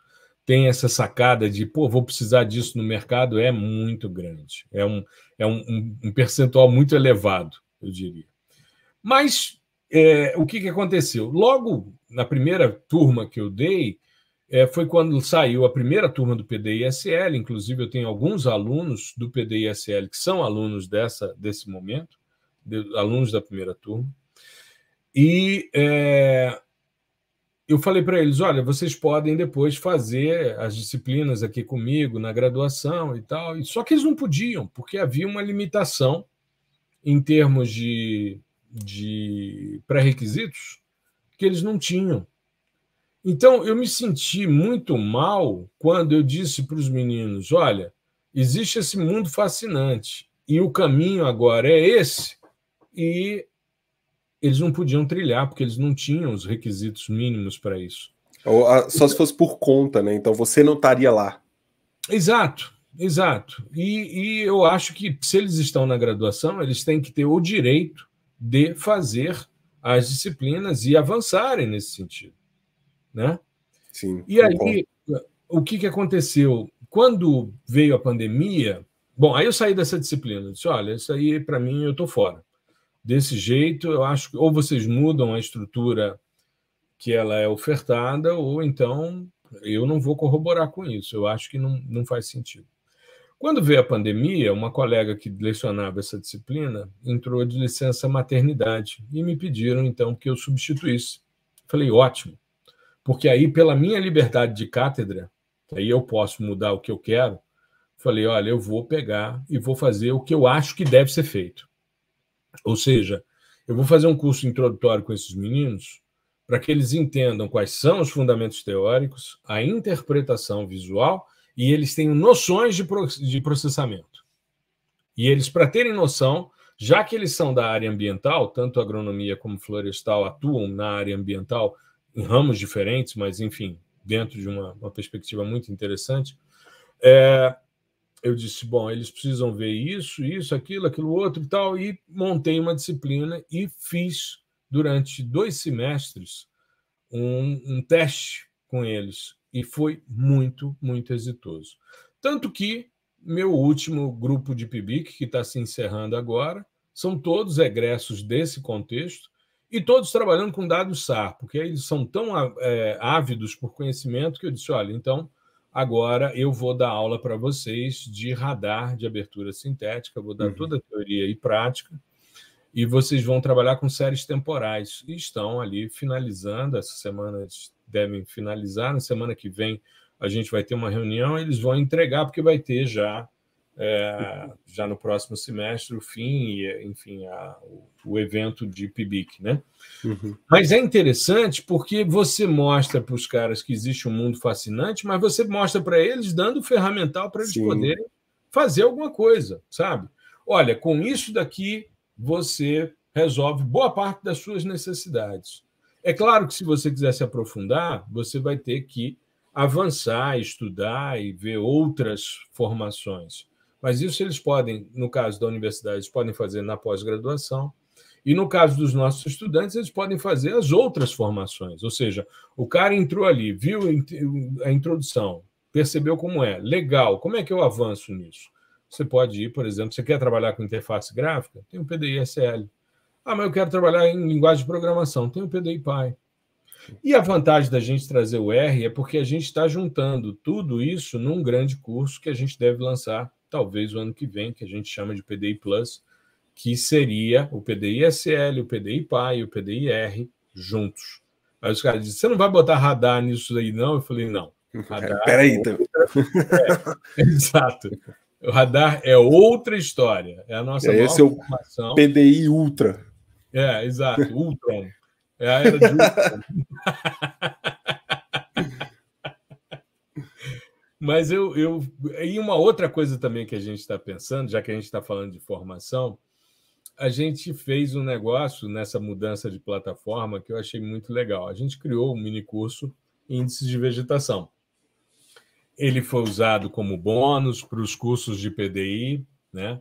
tem essa sacada de, pô, vou precisar disso no mercado, é muito grande. É um percentual muito elevado, eu diria. Mas o que aconteceu? Logo na primeira turma que eu dei, foi quando saiu a primeira turma do PDI-SL, inclusive eu tenho alguns alunos do PDI-SL que são alunos desse momento, alunos da primeira turma, e eu falei para eles, olha, vocês podem depois fazer as disciplinas aqui comigo na graduação e tal, só que eles não podiam, porque havia uma limitação em termos de pré-requisitos que eles não tinham. Então, eu me senti muito mal quando eu disse para os meninos, olha, existe esse mundo fascinante e o caminho agora é esse, e eles não podiam trilhar, porque eles não tinham os requisitos mínimos para isso. Só se fosse por conta, né? Então você não estaria lá. Exato, exato. E eu acho que se eles estão na graduação, eles têm que ter o direito de fazer as disciplinas e avançarem nesse sentido, né? Sim. E aí, o que aconteceu? Quando veio a pandemia, bom, aí eu saí dessa disciplina, disse, olha, isso aí para mim eu estou fora. Desse jeito, eu acho que ou vocês mudam a estrutura que ela é ofertada, ou então eu não vou corroborar com isso. Eu acho que não faz sentido. Quando veio a pandemia, uma colega que lecionava essa disciplina entrou de licença maternidade e me pediram, então, que eu substituísse. Falei, ótimo, porque aí, pela minha liberdade de cátedra, aí eu posso mudar o que eu quero, falei, olha, eu vou pegar e vou fazer o que eu acho que deve ser feito. Ou seja, eu vou fazer um curso introdutório com esses meninos para que eles entendam quais são os fundamentos teóricos, a interpretação visual, e eles tenham noções de processamento. E eles, para terem noção, já que eles são da área ambiental, tanto agronomia como florestal atuam na área ambiental em ramos diferentes, mas, enfim, dentro de uma perspectiva muito interessante, eu disse, bom, eles precisam ver isso, aquilo outro e tal, e montei uma disciplina e fiz, durante 2 semestres, um teste com eles, e foi muito, muito exitoso. Tanto que meu último grupo de PIBIC, que está se encerrando agora, são todos egressos desse contexto, e todos trabalhando com dados SAR, porque eles são tão ávidos por conhecimento que eu disse, olha, então, agora eu vou dar aula para vocês de radar de abertura sintética, vou dar toda a teoria e prática, e vocês vão trabalhar com séries temporais. E estão ali finalizando, essa semana eles devem finalizar, na semana que vem a gente vai ter uma reunião, eles vão entregar, porque vai ter já no próximo semestre o fim e, enfim, o evento de PIBIC, né? Mas é interessante porque você mostra para os caras que existe um mundo fascinante, mas você mostra para eles dando ferramental para eles poderem fazer alguma coisa, sabe? Olha, com isso daqui você resolve boa parte das suas necessidades. É claro que se você quiser se aprofundar, você vai ter que avançar, estudar e ver outras formações. Mas isso eles podem, no caso da universidade, eles podem fazer na pós-graduação, e no caso dos nossos estudantes, eles podem fazer as outras formações. Ou seja, o cara entrou ali, viu a introdução, percebeu como é, legal, como é que eu avanço nisso? Você pode ir, por exemplo, você quer trabalhar com interface gráfica? Tem o PDI-SL. Ah, mas eu quero trabalhar em linguagem de programação. Tem o PDI-PY. E a vantagem da gente trazer o R é porque a gente está juntando tudo isso num grande curso que a gente deve lançar, talvez, o ano que vem, que a gente chama de PDI Plus, que seria o PDI-SL, o PDI-PY e o PDI-R juntos. Aí os caras dizem, você não vai botar radar nisso aí, não? Eu falei, não. Peraí. Exato. O radar é outra história. É a nossa nova formação. PDI Ultra. Exato. Ultron. É a era de Ultron. Mas e uma outra coisa também que a gente está pensando, já que a gente está falando de formação, a gente fez um negócio nessa mudança de plataforma que eu achei muito legal. A gente criou um mini curso Índices de Vegetação. Ele foi usado como bônus para os cursos de PDI, né?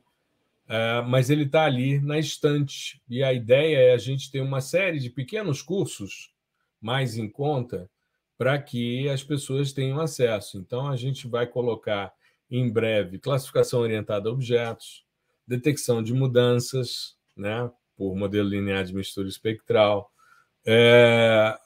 Mas ele está ali na estante. E a ideia é a gente ter uma série de pequenos cursos mais em conta para que as pessoas tenham acesso. Então, a gente vai colocar em breve classificação orientada a objetos, detecção de mudanças, né, por modelo linear de mistura espectral,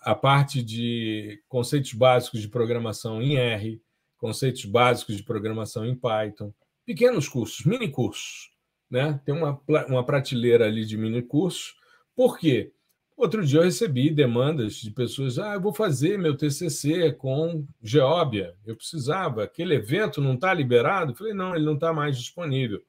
a parte de conceitos básicos de programação em R, conceitos básicos de programação em Python, pequenos cursos, mini cursos, né? Tem uma prateleira ali de mini cursos. Por quê? Outro dia eu recebi demandas de pessoas, eu vou fazer meu TCC com Geóbia, eu precisava, aquele evento não está liberado? Eu falei, não, ele não está mais disponível,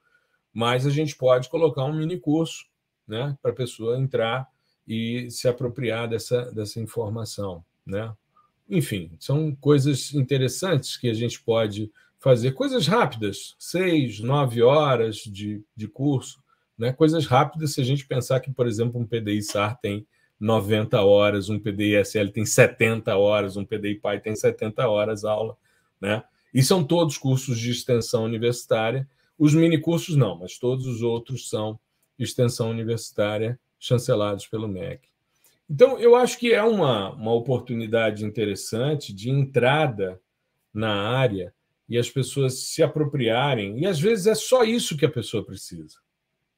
mas a gente pode colocar um mini curso, né, para a pessoa entrar e se apropriar dessa informação, né? Enfim, são coisas interessantes que a gente pode fazer, coisas rápidas, 6, 9 horas de curso, né? Coisas rápidas se a gente pensar que, por exemplo, um PDI-SAR tem 90 horas, um PDI-SL tem 70 horas, um PDI-PY tem 70 horas aula, né? E são todos cursos de extensão universitária. Os minicursos não, mas todos os outros são extensão universitária chancelados pelo MEC. Então, eu acho que é uma oportunidade interessante de entrada na área e as pessoas se apropriarem. E, às vezes, é só isso que a pessoa precisa.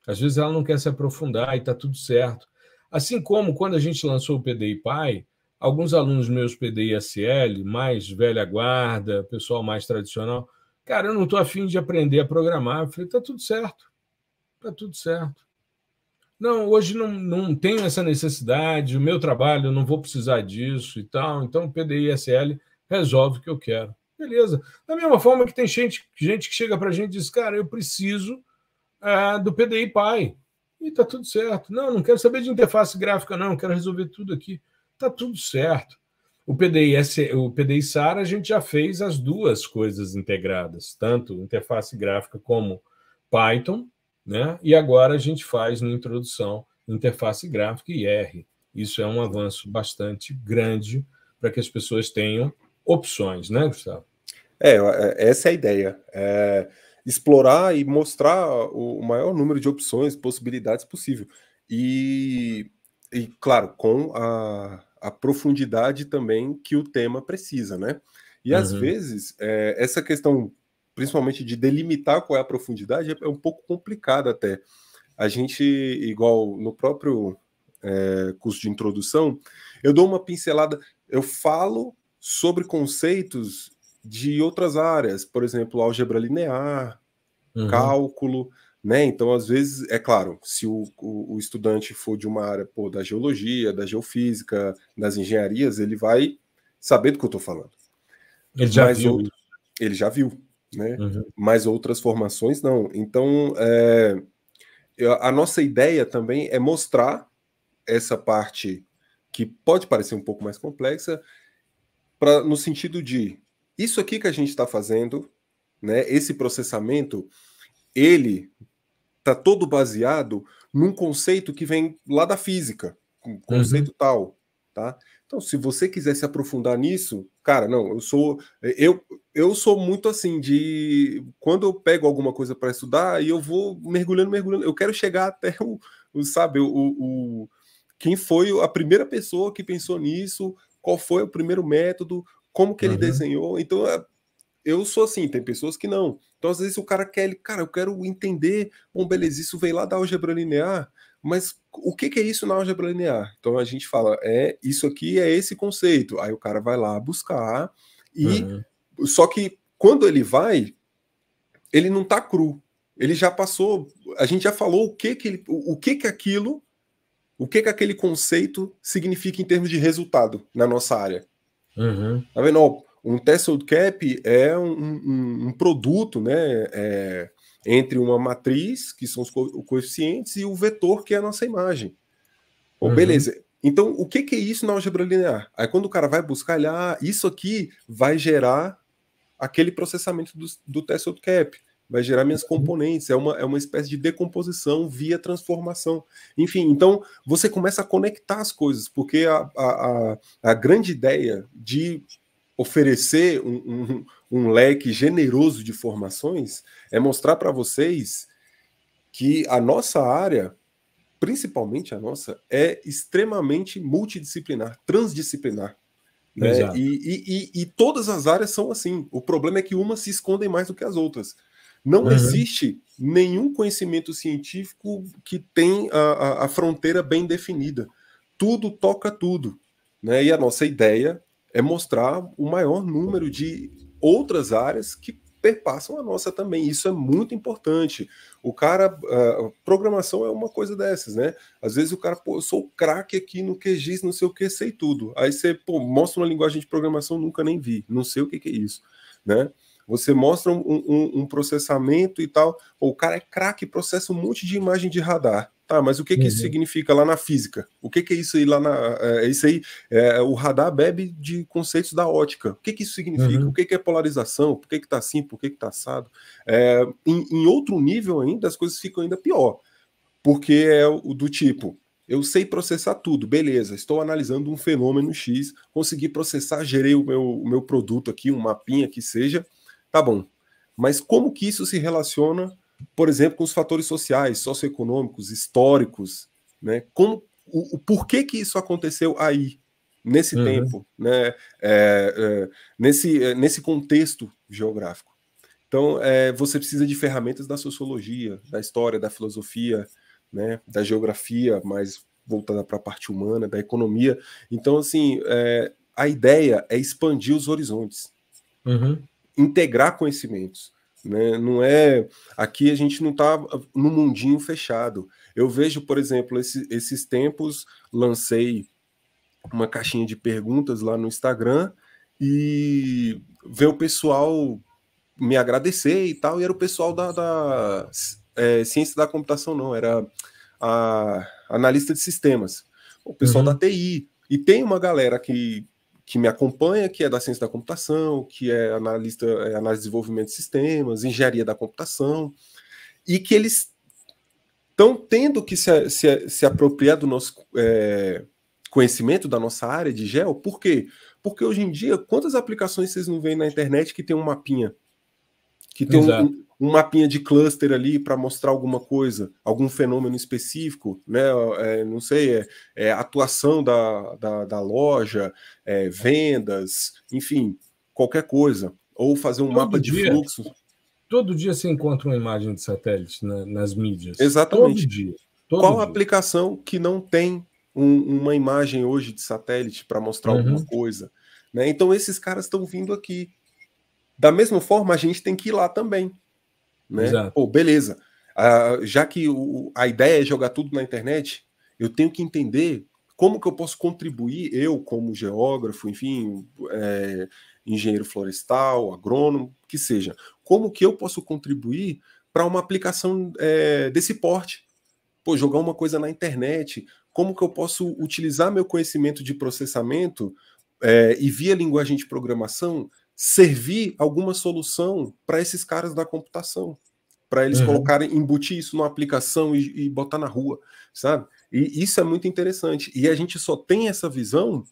Às vezes, ela não quer se aprofundar e está tudo certo. Assim como, quando a gente lançou o PDI-PY, alguns alunos meus PDI-SL, mais velha guarda, pessoal mais tradicional, cara, eu não estou afim de aprender a programar. Eu falei, está tudo certo. Está tudo certo. Não, hoje não tenho essa necessidade, o meu trabalho, eu não vou precisar disso e tal, então o PDI-SL resolve o que eu quero. Beleza. Da mesma forma que tem gente que chega para a gente e diz, cara, eu preciso do PDI-PY. E está tudo certo. Não quero saber de interface gráfica, não, quero resolver tudo aqui. Está tudo certo. O PDI-SAR, a gente já fez as duas coisas integradas, tanto interface gráfica como Python, né? E agora a gente faz na introdução interface gráfica e R. Isso é um avanço bastante grande para que as pessoas tenham opções, né, Gustavo? Essa é a ideia. explorar e mostrar o maior número de opções, possibilidades possível. E claro, com a profundidade também que o tema precisa, né? E às vezes, essa questão, principalmente de delimitar qual é a profundidade, é um pouco complicado até. A gente, igual no próprio curso de introdução, eu dou uma pincelada, eu falo sobre conceitos de outras áreas, por exemplo, álgebra linear, cálculo, né? Então, às vezes, é claro, se o estudante for de uma área da geologia, da geofísica, das engenharias, ele vai saber do que eu estou falando. Ele já viu. Ele já viu, né? Mas outras formações não. Então, a nossa ideia também é mostrar essa parte que pode parecer um pouco mais complexa, no sentido de isso aqui que a gente está fazendo, né? Esse processamento, ele está todo baseado num conceito que vem lá da física, um conceito tal, tá? Então, se você quiser se aprofundar nisso, cara, não, eu sou muito assim de quando eu pego alguma coisa para estudar e eu vou mergulhando, eu quero chegar até sabe, quem foi a primeira pessoa que pensou nisso, qual foi o primeiro método, como que ele desenhou. Então, eu sou assim, tem pessoas que não. Então, às vezes, o cara quer, cara, eu quero entender, bom, beleza, isso veio lá da álgebra linear, mas o que é isso na álgebra linear? Então, a gente fala, isso aqui é esse conceito. Aí o cara vai lá buscar, só que quando ele vai, ele não tá cru. Ele já passou, a gente já falou o que aquilo, o que aquele conceito significa em termos de resultado na nossa área. Tá vendo? Ó, um threshold cap é um produto, né, entre uma matriz, que são os coeficientes, e o vetor, que é a nossa imagem. Bom, beleza. Então, o que é isso na álgebra linear? Aí, quando o cara vai buscar, isso aqui vai gerar aquele processamento do threshold cap, vai gerar minhas componentes, é uma espécie de decomposição via transformação. Enfim, então, você começa a conectar as coisas, porque a grande ideia de oferecer um leque generoso de formações é mostrar para vocês que a nossa área, principalmente a nossa, é extremamente multidisciplinar, transdisciplinar. Né? E todas as áreas são assim. O problema é que umas se escondem mais do que as outras. Não existe nenhum conhecimento científico que tem a fronteira bem definida. Tudo toca tudo. Né? E a nossa ideia é mostrar o maior número de outras áreas que perpassam a nossa também. Isso é muito importante. O cara, programação é uma coisa dessas, né? Às vezes o cara, eu sou craque aqui no QGIS, não sei o que, sei tudo. Aí você, mostra uma linguagem de programação, nunca nem vi, não sei o que é isso, né? Você mostra um processamento e tal, o cara é craque, processa um monte de imagem de radar. Tá, mas o que isso significa lá na física? O que é isso aí lá isso aí, o radar bebe de conceitos da ótica. O que isso significa? O que é polarização? Por que tá assim? Por que tá assado? Em outro nível ainda, as coisas ficam ainda pior. Porque é o do tipo, eu sei processar tudo, beleza, estou analisando um fenômeno X, consegui processar, gerei o meu produto aqui, um mapinha que seja, tá bom. Mas como que isso se relaciona, por exemplo, com os fatores sociais, socioeconômicos, históricos, né? O porquê que isso aconteceu aí, nesse tempo, né? Nesse contexto geográfico. Então, você precisa de ferramentas da sociologia, da história, da filosofia, né? Da geografia, mais voltada para a parte humana, da economia. Então, assim, a ideia é expandir os horizontes, integrar conhecimentos. Né? Não é. Aqui a gente não está no mundinho fechado. Eu vejo, por exemplo, esses tempos, lancei uma caixinha de perguntas lá no Instagram e ver o pessoal me agradecer e tal, e era o pessoal da ciência da computação, não, era a analista de sistemas, o pessoal da TI. E tem uma galera que me acompanha, que é da ciência da computação, que é analista, análise de desenvolvimento de sistemas, engenharia da computação, e que eles estão tendo que se apropriar do nosso conhecimento, da nossa área de geo. Por quê? Porque hoje em dia, quantas aplicações vocês não veem na internet que tem um mapinha? Que tem um mapinha de cluster ali para mostrar alguma coisa, algum fenômeno específico, né? Não sei, atuação da loja, vendas, enfim, qualquer coisa. Ou fazer um mapa de fluxo. Todo dia você encontra uma imagem de satélite nas mídias. Exatamente. Todo dia. Qual aplicação que não tem uma imagem hoje de satélite para mostrar alguma coisa? Né? Então, esses caras estão vindo aqui. Da mesma forma, a gente tem que ir lá também. Né? Pô, beleza. Já que a ideia é jogar tudo na internet, eu tenho que entender como que eu posso contribuir, eu como geógrafo, enfim, engenheiro florestal, agrônomo, que seja. Como que eu posso contribuir para uma aplicação desse porte? Pô, jogar uma coisa na internet, como que eu posso utilizar meu conhecimento de processamento e via linguagem de programação servir alguma solução para esses caras da computação, para eles colocarem, embutir isso numa aplicação e botar na rua, sabe? E isso é muito interessante. E a gente só tem essa visão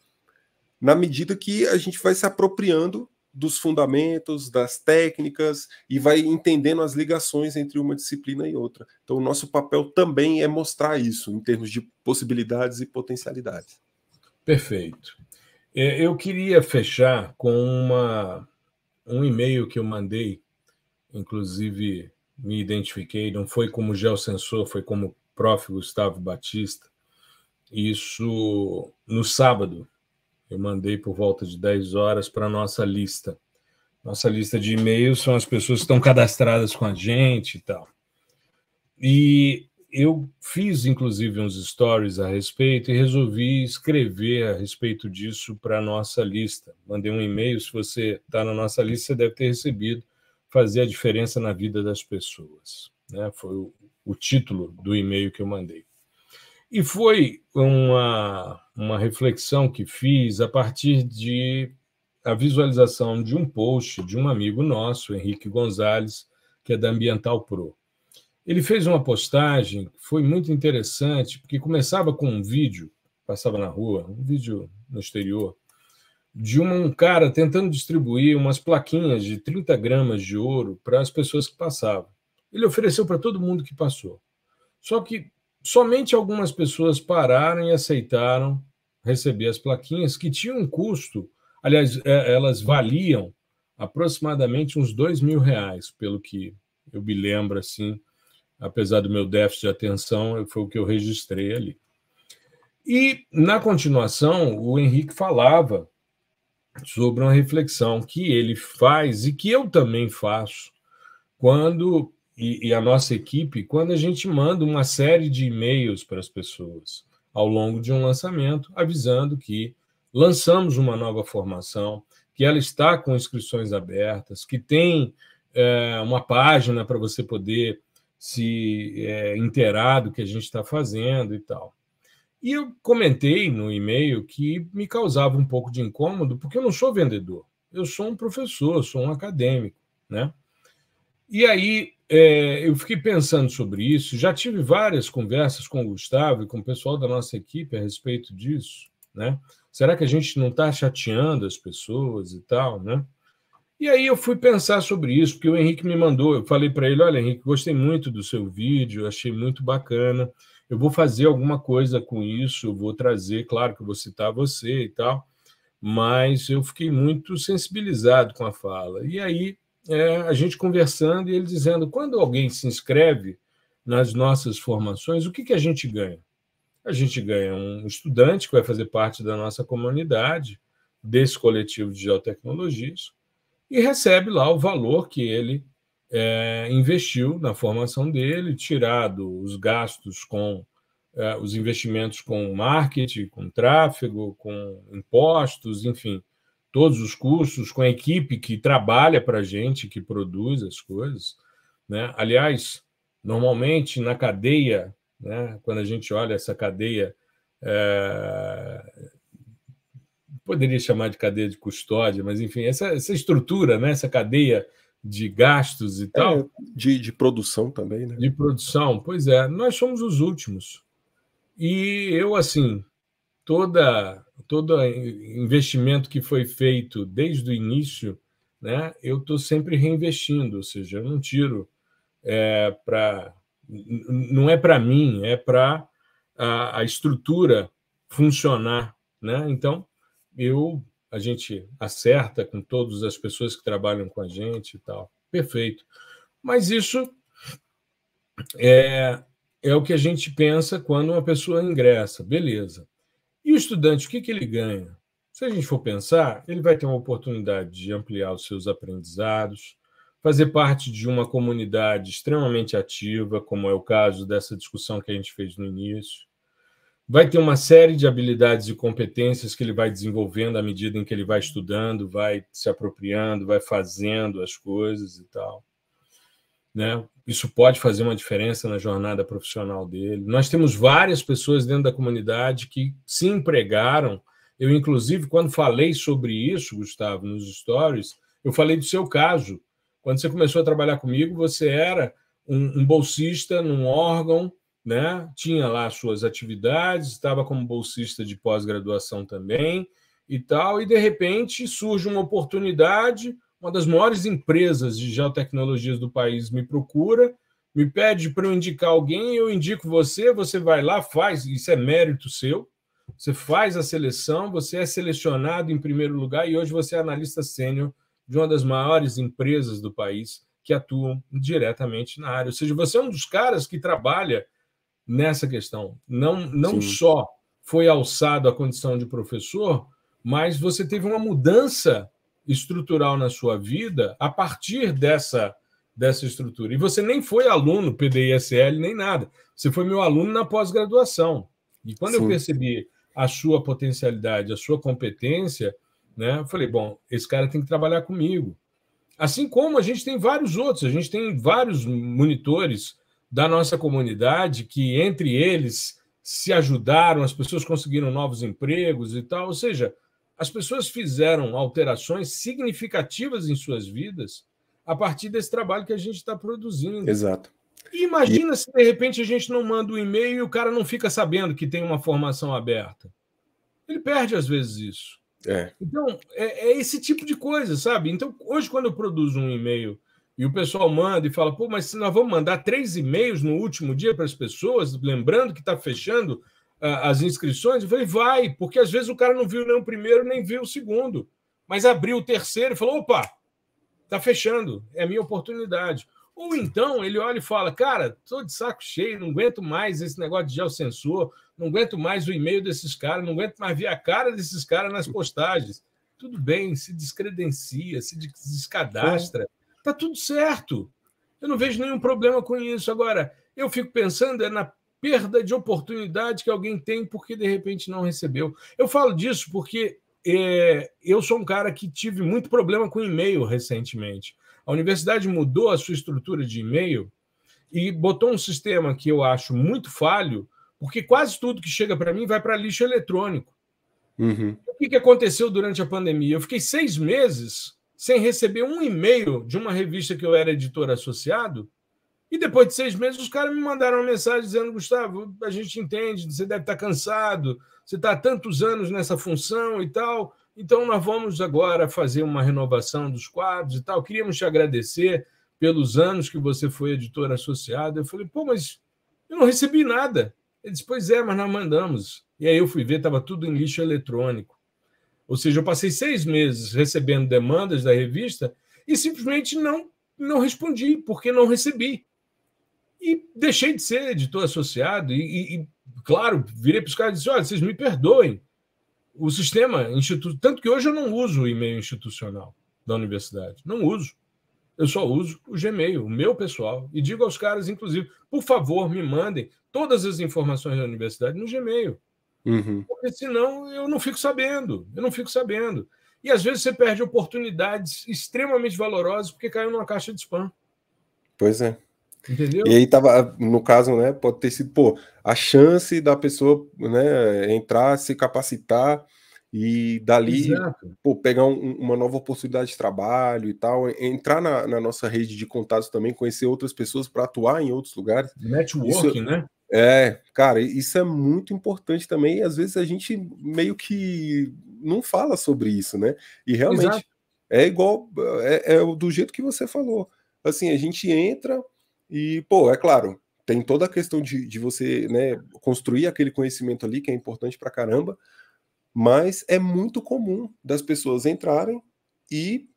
na medida que a gente vai se apropriando dos fundamentos, das técnicas e vai entendendo as ligações entre uma disciplina e outra. Então, o nosso papel também é mostrar isso em termos de possibilidades e potencialidades. Perfeito. Eu queria fechar com um e-mail que eu mandei, inclusive me identifiquei, não foi como geosensor, foi como prof. Gustavo Batista. Isso no sábado. Eu mandei por volta de 10 horas para a nossa lista. Nossa lista de e-mails são as pessoas que estão cadastradas com a gente e tal. E eu fiz, inclusive, uns stories a respeito e resolvi escrever a respeito disso para a nossa lista. Mandei um e-mail, se você está na nossa lista, você deve ter recebido, fazer a diferença na vida das pessoas. Né? Foi o título do e-mail que eu mandei. E foi uma reflexão que fiz a partir de a visualização de um post de um amigo nosso, Henrique Gonzalez, que é da Ambiental Pro. Ele fez uma postagem que foi muito interessante, porque começava com um vídeo, passava na rua, um vídeo no exterior, de um cara tentando distribuir umas plaquinhas de 30 gramas de ouro para as pessoas que passavam. Ele ofereceu para todo mundo que passou. Só que somente algumas pessoas pararam e aceitaram receber as plaquinhas, que tinham um custo, aliás, elas valiam aproximadamente uns R$2.000, pelo que eu me lembro, assim, apesar do meu déficit de atenção, foi o que eu registrei ali. E, na continuação, o Henrique falava sobre uma reflexão que ele faz e que eu também faço quando, e a nossa equipe, quando a gente manda uma série de e-mails para as pessoas ao longo de um lançamento, avisando que lançamos uma nova formação, que ela está com inscrições abertas, que tem uma página para você poder se inteirar do que a gente está fazendo e tal. E eu comentei no e-mail que me causava um pouco de incômodo, porque eu não sou vendedor, eu sou um professor, sou um acadêmico, né? E aí eu fiquei pensando sobre isso, já tive várias conversas com o Gustavo e com o pessoal da nossa equipe a respeito disso, né? Será que a gente não está chateando as pessoas e tal, né? E aí eu fui pensar sobre isso, porque o Henrique me mandou, eu falei para ele, olha, Henrique, gostei muito do seu vídeo, achei muito bacana, eu vou fazer alguma coisa com isso, eu vou trazer, claro que eu vou citar você e tal, mas eu fiquei muito sensibilizado com a fala. E aí a gente conversando e ele dizendo, quando alguém se inscreve nas nossas formações, o que a gente ganha? A gente ganha um estudante que vai fazer parte da nossa comunidade, desse coletivo de geotecnologias, e recebe lá o valor que ele investiu na formação dele, tirado os gastos com os investimentos com marketing, com tráfego, com impostos, enfim, todos os custos, com a equipe que trabalha para a gente, que produz as coisas. Né? Aliás, normalmente na cadeia, né, quando a gente olha essa cadeia, poderia chamar de cadeia de custódia, mas enfim, essa estrutura, né, essa cadeia de gastos e tal. De produção também, né? De produção, pois é, nós somos os últimos. E eu, assim, todo investimento que foi feito desde o início, né, eu estou sempre reinvestindo, ou seja, eu não tiro não é para mim, é para a estrutura funcionar, né? Então, a gente acerta com todas as pessoas que trabalham com a gente e tal. Perfeito. Mas isso é o que a gente pensa quando uma pessoa ingressa. Beleza. E o estudante, o que ele ganha? Se a gente for pensar, ele vai ter uma oportunidade de ampliar os seus aprendizados, fazer parte de uma comunidade extremamente ativa, como é o caso dessa discussão que a gente fez no início. Vai ter uma série de habilidades e competências que ele vai desenvolvendo à medida em que ele vai estudando, vai se apropriando, vai fazendo as coisas e tal, né? Isso pode fazer uma diferença na jornada profissional dele. Nós temos várias pessoas dentro da comunidade que se empregaram. Eu, inclusive, quando falei sobre isso, Gustavo, nos stories, eu falei do seu caso. Quando você começou a trabalhar comigo, você era um bolsista num órgão, né? Tinha lá suas atividades, estava como bolsista de pós-graduação também e tal, e de repente surge uma oportunidade. Uma das maiores empresas de geotecnologias do país me procura, me pede para eu indicar alguém, eu indico você, você vai lá, faz, isso é mérito seu, você faz a seleção, você é selecionado em primeiro lugar e hoje você é analista sênior de uma das maiores empresas do país que atuam diretamente na área. Ou seja, você é um dos caras que trabalha nessa questão. Não só foi alçado à condição de professor, mas você teve uma mudança estrutural na sua vida a partir dessa estrutura. E você nem foi aluno PDI-SL nem nada. Você foi meu aluno na pós-graduação. E quando eu percebi a sua potencialidade, a sua competência, né, eu falei, bom, esse cara tem que trabalhar comigo. Assim como a gente tem vários outros, a gente tem vários monitores da nossa comunidade que, entre eles, se ajudaram, as pessoas conseguiram novos empregos e tal. Ou seja, as pessoas fizeram alterações significativas em suas vidas a partir desse trabalho que a gente está produzindo. Exato. E imagina se, de repente, a gente não manda um e-mail e o cara não fica sabendo que tem uma formação aberta. Ele perde, às vezes, isso. Então, é esse tipo de coisa, sabe? Então, hoje, quando eu produzo um e-mail e o pessoal manda e fala, pô, mas se nós vamos mandar 3 e-mails no último dia para as pessoas, lembrando que está fechando as inscrições, eu falei, vai, porque às vezes o cara não viu nem o primeiro, nem viu o segundo, mas abriu o terceiro e falou, opa, está fechando, é a minha oportunidade. Ou então ele olha e fala, cara, estou de saco cheio, não aguento mais esse negócio de geosensor, não aguento mais o e-mail desses caras, não aguento mais ver a cara desses caras nas postagens. Tudo bem, se descredencia, se descadastra, está tudo certo. Eu não vejo nenhum problema com isso. Agora, eu fico pensando na perda de oportunidade que alguém tem porque, de repente, não recebeu. Eu falo disso porque eu sou um cara que tive muito problema com e-mail recentemente. A universidade mudou a sua estrutura de e-mail e botou um sistema que eu acho muito falho, porque quase tudo que chega para mim vai para lixo eletrônico. O que aconteceu durante a pandemia? Eu fiquei 6 meses sem receber um e-mail de uma revista que eu era editor associado, e depois de 6 meses os caras me mandaram uma mensagem dizendo, Gustavo, a gente entende, você deve estar cansado, você está há tantos anos nessa função e tal, então nós vamos agora fazer uma renovação dos quadros e tal, queríamos te agradecer pelos anos que você foi editor associado. Eu falei, pô, mas eu não recebi nada. Ele disse, pois é, mas nós mandamos. E aí eu fui ver, estava tudo em lixo eletrônico. Ou seja, eu passei 6 meses recebendo demandas da revista e simplesmente não respondi, porque não recebi. E deixei de ser editor associado e claro, virei para os caras e disse, olha, vocês me perdoem. O sistema institucional... Tanto que hoje eu não uso o e-mail institucional da universidade. Não uso. Eu só uso o Gmail, o meu pessoal. E digo aos caras, inclusive, por favor, me mandem todas as informações da universidade no Gmail. Porque senão eu não fico sabendo. E às vezes você perde oportunidades extremamente valorosas porque caiu numa caixa de spam. Pois é. Entendeu? E aí tava, no caso, né, pode ter sido, pô, a chance da pessoa, né, entrar, se capacitar e dali, pô, pegar uma nova oportunidade de trabalho e tal, entrar na nossa rede de contatos também, conhecer outras pessoas para atuar em outros lugares. Networking, né? Cara, isso é muito importante também, e às vezes a gente meio que não fala sobre isso, né? E realmente é igual, do jeito que você falou. Assim, a gente entra E, pô, é claro, tem toda a questão de você, né, construir aquele conhecimento ali, que é importante pra caramba, mas é muito comum das pessoas entrarem e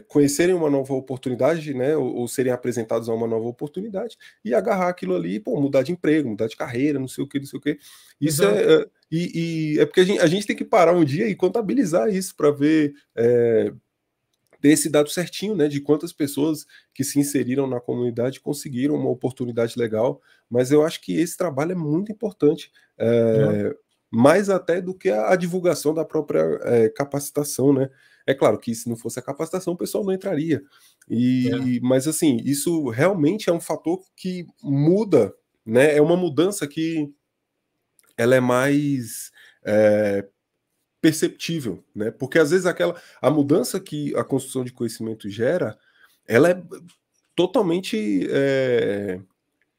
conhecerem uma nova oportunidade, né, ou serem apresentados a uma nova oportunidade e agarrar aquilo ali, pô, mudar de emprego, mudar de carreira, não sei o que, não sei o que. Isso Exato. é porque a gente tem que parar um dia e contabilizar isso para ver ter esse dado certinho, né, de quantas pessoas que se inseriram na comunidade conseguiram uma oportunidade legal, mas eu acho que esse trabalho é muito importante, mais até do que a divulgação da própria capacitação, né? É claro que se não fosse a capacitação, o pessoal não entraria. Mas assim, isso realmente é um fator que muda, né? É uma mudança que ela é mais perceptível, né? Porque às vezes a mudança que a construção de conhecimento gera, ela é totalmente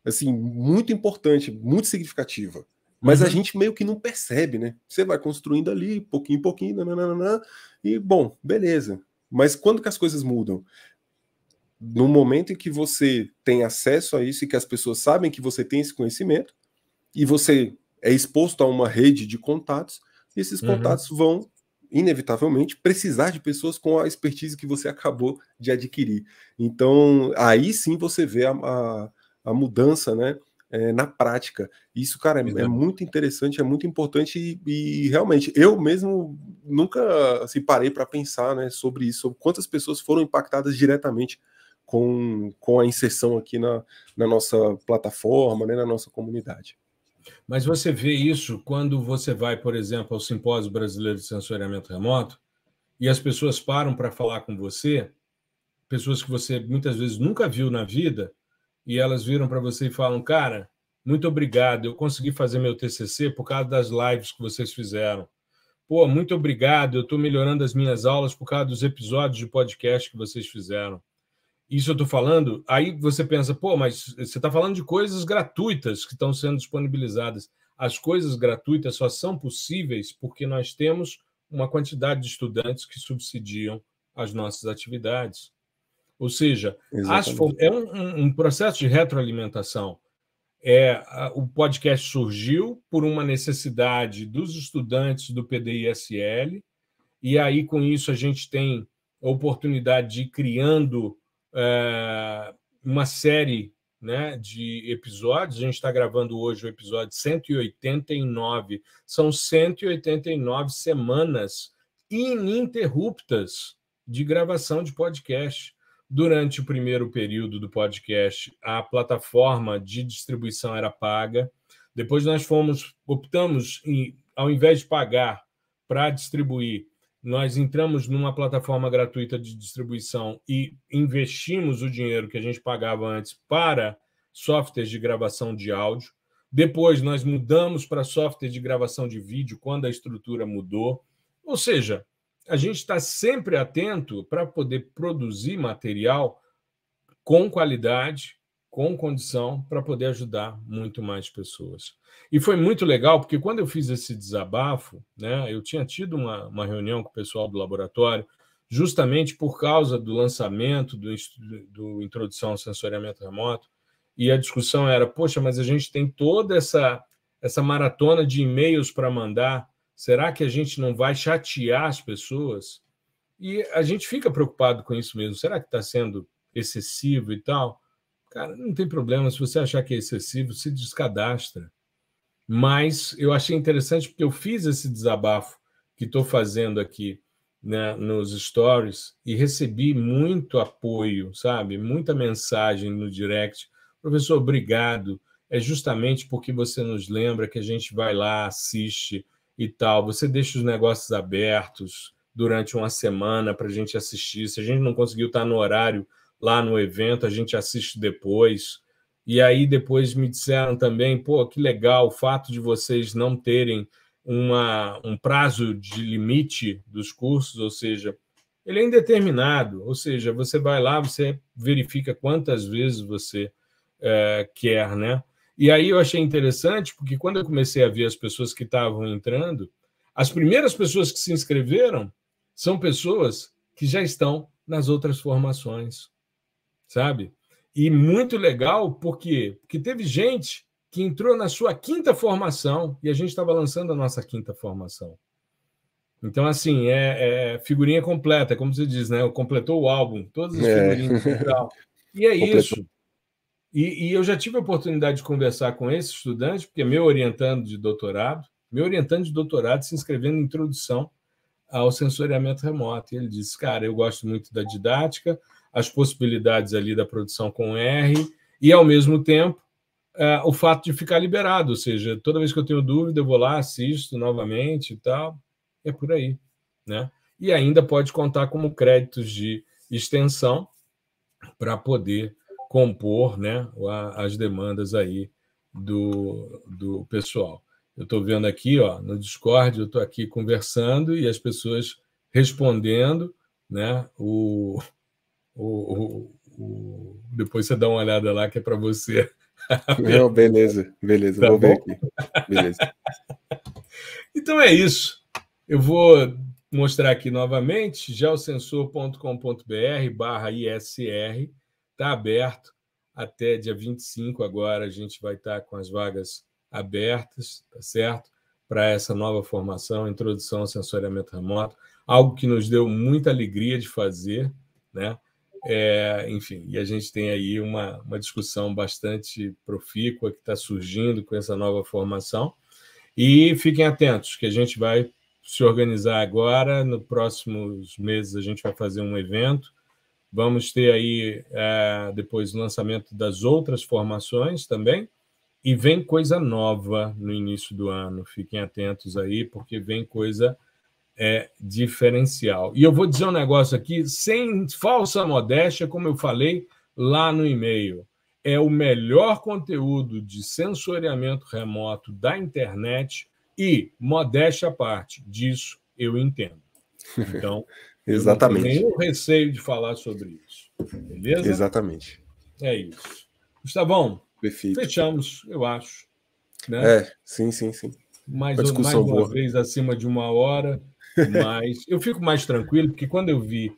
assim, muito importante, muito significativa. Mas a gente meio que não percebe, né? Você vai construindo ali, pouquinho em pouquinho, nananana, e bom, beleza. Mas quando que as coisas mudam? No momento em que você tem acesso a isso e que as pessoas sabem que você tem esse conhecimento, e você é exposto a uma rede de contatos, e esses contatos vão, inevitavelmente, precisar de pessoas com a expertise que você acabou de adquirir. Então, aí sim você vê a mudança, né, na prática. Isso, cara, é muito interessante, é muito importante e realmente, eu mesmo nunca assim, parei para pensar, né, sobre isso, sobre quantas pessoas foram impactadas diretamente com a inserção aqui na nossa plataforma, né, na nossa comunidade. Mas você vê isso quando você vai, por exemplo, ao Simpósio Brasileiro de Sensoriamento Remoto e as pessoas param para falar com você, pessoas que você muitas vezes nunca viu na vida, e elas viram para você e falam: cara, muito obrigado, eu consegui fazer meu TCC por causa das lives que vocês fizeram. Pô, muito obrigado, eu estou melhorando as minhas aulas por causa dos episódios de podcast que vocês fizeram. Isso eu estou falando, aí você pensa, pô, mas você está falando de coisas gratuitas que estão sendo disponibilizadas. As coisas gratuitas só são possíveis porque nós temos uma quantidade de estudantes que subsidiam as nossas atividades. Ou seja, é um processo de retroalimentação. O podcast surgiu por uma necessidade dos estudantes do PDISL, e aí, com isso, a gente tem a oportunidade de ir criando uma série, né, de episódios. A gente está gravando hoje o episódio 189. São 189 semanas ininterruptas de gravação de podcast. Durante o primeiro período do podcast, a plataforma de distribuição era paga. Depois nós optamos, ao invés de pagar para distribuir, nós entramos numa plataforma gratuita de distribuição e investimos o dinheiro que a gente pagava antes para softwares de gravação de áudio. Depois, nós mudamos para software de gravação de vídeo quando a estrutura mudou. Ou seja, a gente está sempre atento para poder produzir material com qualidade, com condição, para poder ajudar muito mais pessoas. E foi muito legal, porque quando eu fiz esse desabafo, né, eu tinha tido uma reunião com o pessoal do laboratório, justamente por causa do lançamento do Introdução ao Sensoriamento Remoto, e a discussão era, poxa, mas a gente tem toda essa maratona de e-mails para mandar, será que a gente não vai chatear as pessoas? E a gente fica preocupado com isso mesmo, será que está sendo excessivo e tal? Cara, não tem problema, se você achar que é excessivo, se descadastra. Mas eu achei interessante porque eu fiz esse desabafo que estou fazendo aqui, né, nos stories, e recebi muito apoio, sabe? Muita mensagem no direct. Professor, obrigado. É justamente porque você nos lembra que a gente vai lá, assiste e tal. Você deixa os negócios abertos durante uma semana para a gente assistir. Se a gente não conseguiu estar no horário lá no evento, a gente assiste depois. E aí depois me disseram também, pô, que legal o fato de vocês não terem um prazo de limite dos cursos, ou seja, ele é indeterminado, ou seja, você vai lá, você verifica quantas vezes você quer, né? E aí eu achei interessante, porque quando eu comecei a ver as pessoas que estavam entrando, as primeiras pessoas que se inscreveram são pessoas que já estão nas outras formações, sabe? E muito legal, por quê? Porque teve gente que entrou na sua 5ª formação e a gente estava lançando a nossa 5ª formação. Então, assim, é figurinha completa, como você diz, né? Completou o álbum, todas as figurinhas e tal. E é Completou. isso. E eu já tive a oportunidade de conversar com esse estudante, porque é meu orientando de doutorado se inscrevendo em introdução ao sensoriamento remoto. E ele disse, cara, eu gosto muito da didática, as possibilidades ali da produção com R, e, ao mesmo tempo, o fato de ficar liberado, ou seja, toda vez que eu tenho dúvida, eu vou lá, assisto novamente e tal. É por aí, né? E ainda pode contar como créditos de extensão para poder compor, né, as demandas aí do pessoal. Eu estou vendo aqui, ó, no Discord, eu estou aqui conversando e as pessoas respondendo, né? Depois você dá uma olhada lá que é para você. Não, beleza, Tá vou ver bom? aqui. Beleza. Então é isso. Eu vou mostrar aqui novamente, geosensor.com.br/ISR, está aberto até dia 25 agora, a gente vai estar com as vagas abertas, tá certo? Para essa nova formação, Introdução ao Sensoriamento Remoto, algo que nos deu muita alegria de fazer, né? Enfim, e a gente tem aí uma discussão bastante profícua que está surgindo com essa nova formação. E fiquem atentos, que a gente vai se organizar agora. Nos próximos meses, a gente vai fazer um evento. Vamos ter aí, depois, o lançamento das outras formações também. E vem coisa nova no início do ano. Fiquem atentos aí, porque vem coisa diferencial. E eu vou dizer um negócio aqui, sem falsa modéstia, como eu falei lá no e-mail. É o melhor conteúdo de sensoriamento remoto da internet e, modéstia à parte, disso eu entendo. Então, eu não tenho nenhum receio de falar sobre isso. Beleza? Exatamente. É isso. Gustavão, Perfeito. fechamos, eu acho. Né? Sim. Mais uma vez acima de 1 hora, mas eu fico mais tranquilo, porque quando eu vi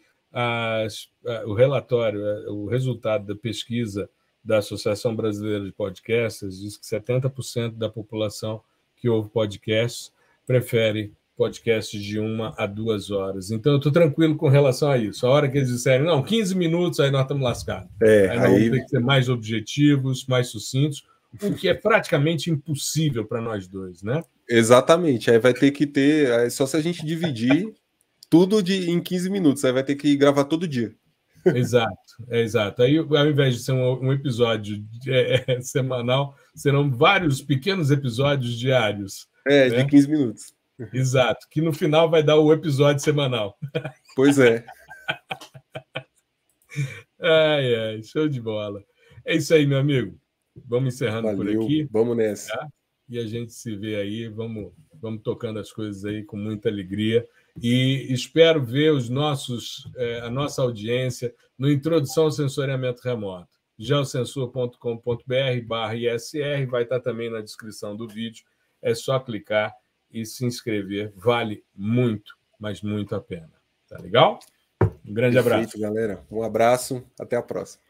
o relatório, o resultado da pesquisa da Associação Brasileira de Podcasts, diz que 70% da população que ouve podcasts prefere podcasts de 1 a 2 horas. Então, eu estou tranquilo com relação a isso. A hora que eles disserem, não, 15 minutos, aí nós estamos lascados. Aí nós vamos ter que ser mais objetivos, mais sucintos, o que é praticamente impossível para nós dois, né? Exatamente. Aí vai ter que ter... Só se a gente dividir tudo em 15 minutos. Aí vai ter que gravar todo dia. Exato. Aí, ao invés de ser um episódio semanal, serão vários pequenos episódios diários. Né? De 15 minutos. Exato. Que no final vai dar o episódio semanal. Pois é. Ai, show de bola. É isso aí, meu amigo. Vamos encerrando por aqui. Vamos nessa. Tá? E a gente se vê aí. Vamos tocando as coisas aí com muita alegria. E espero ver a nossa audiência no Introdução ao Sensoriamento Remoto. geosensor.com.br/ISR vai estar também na descrição do vídeo. É só clicar e se inscrever. Vale muito, mas muito a pena. Tá legal? Um grande abraço. Perfeito, galera. Um abraço. Até a próxima.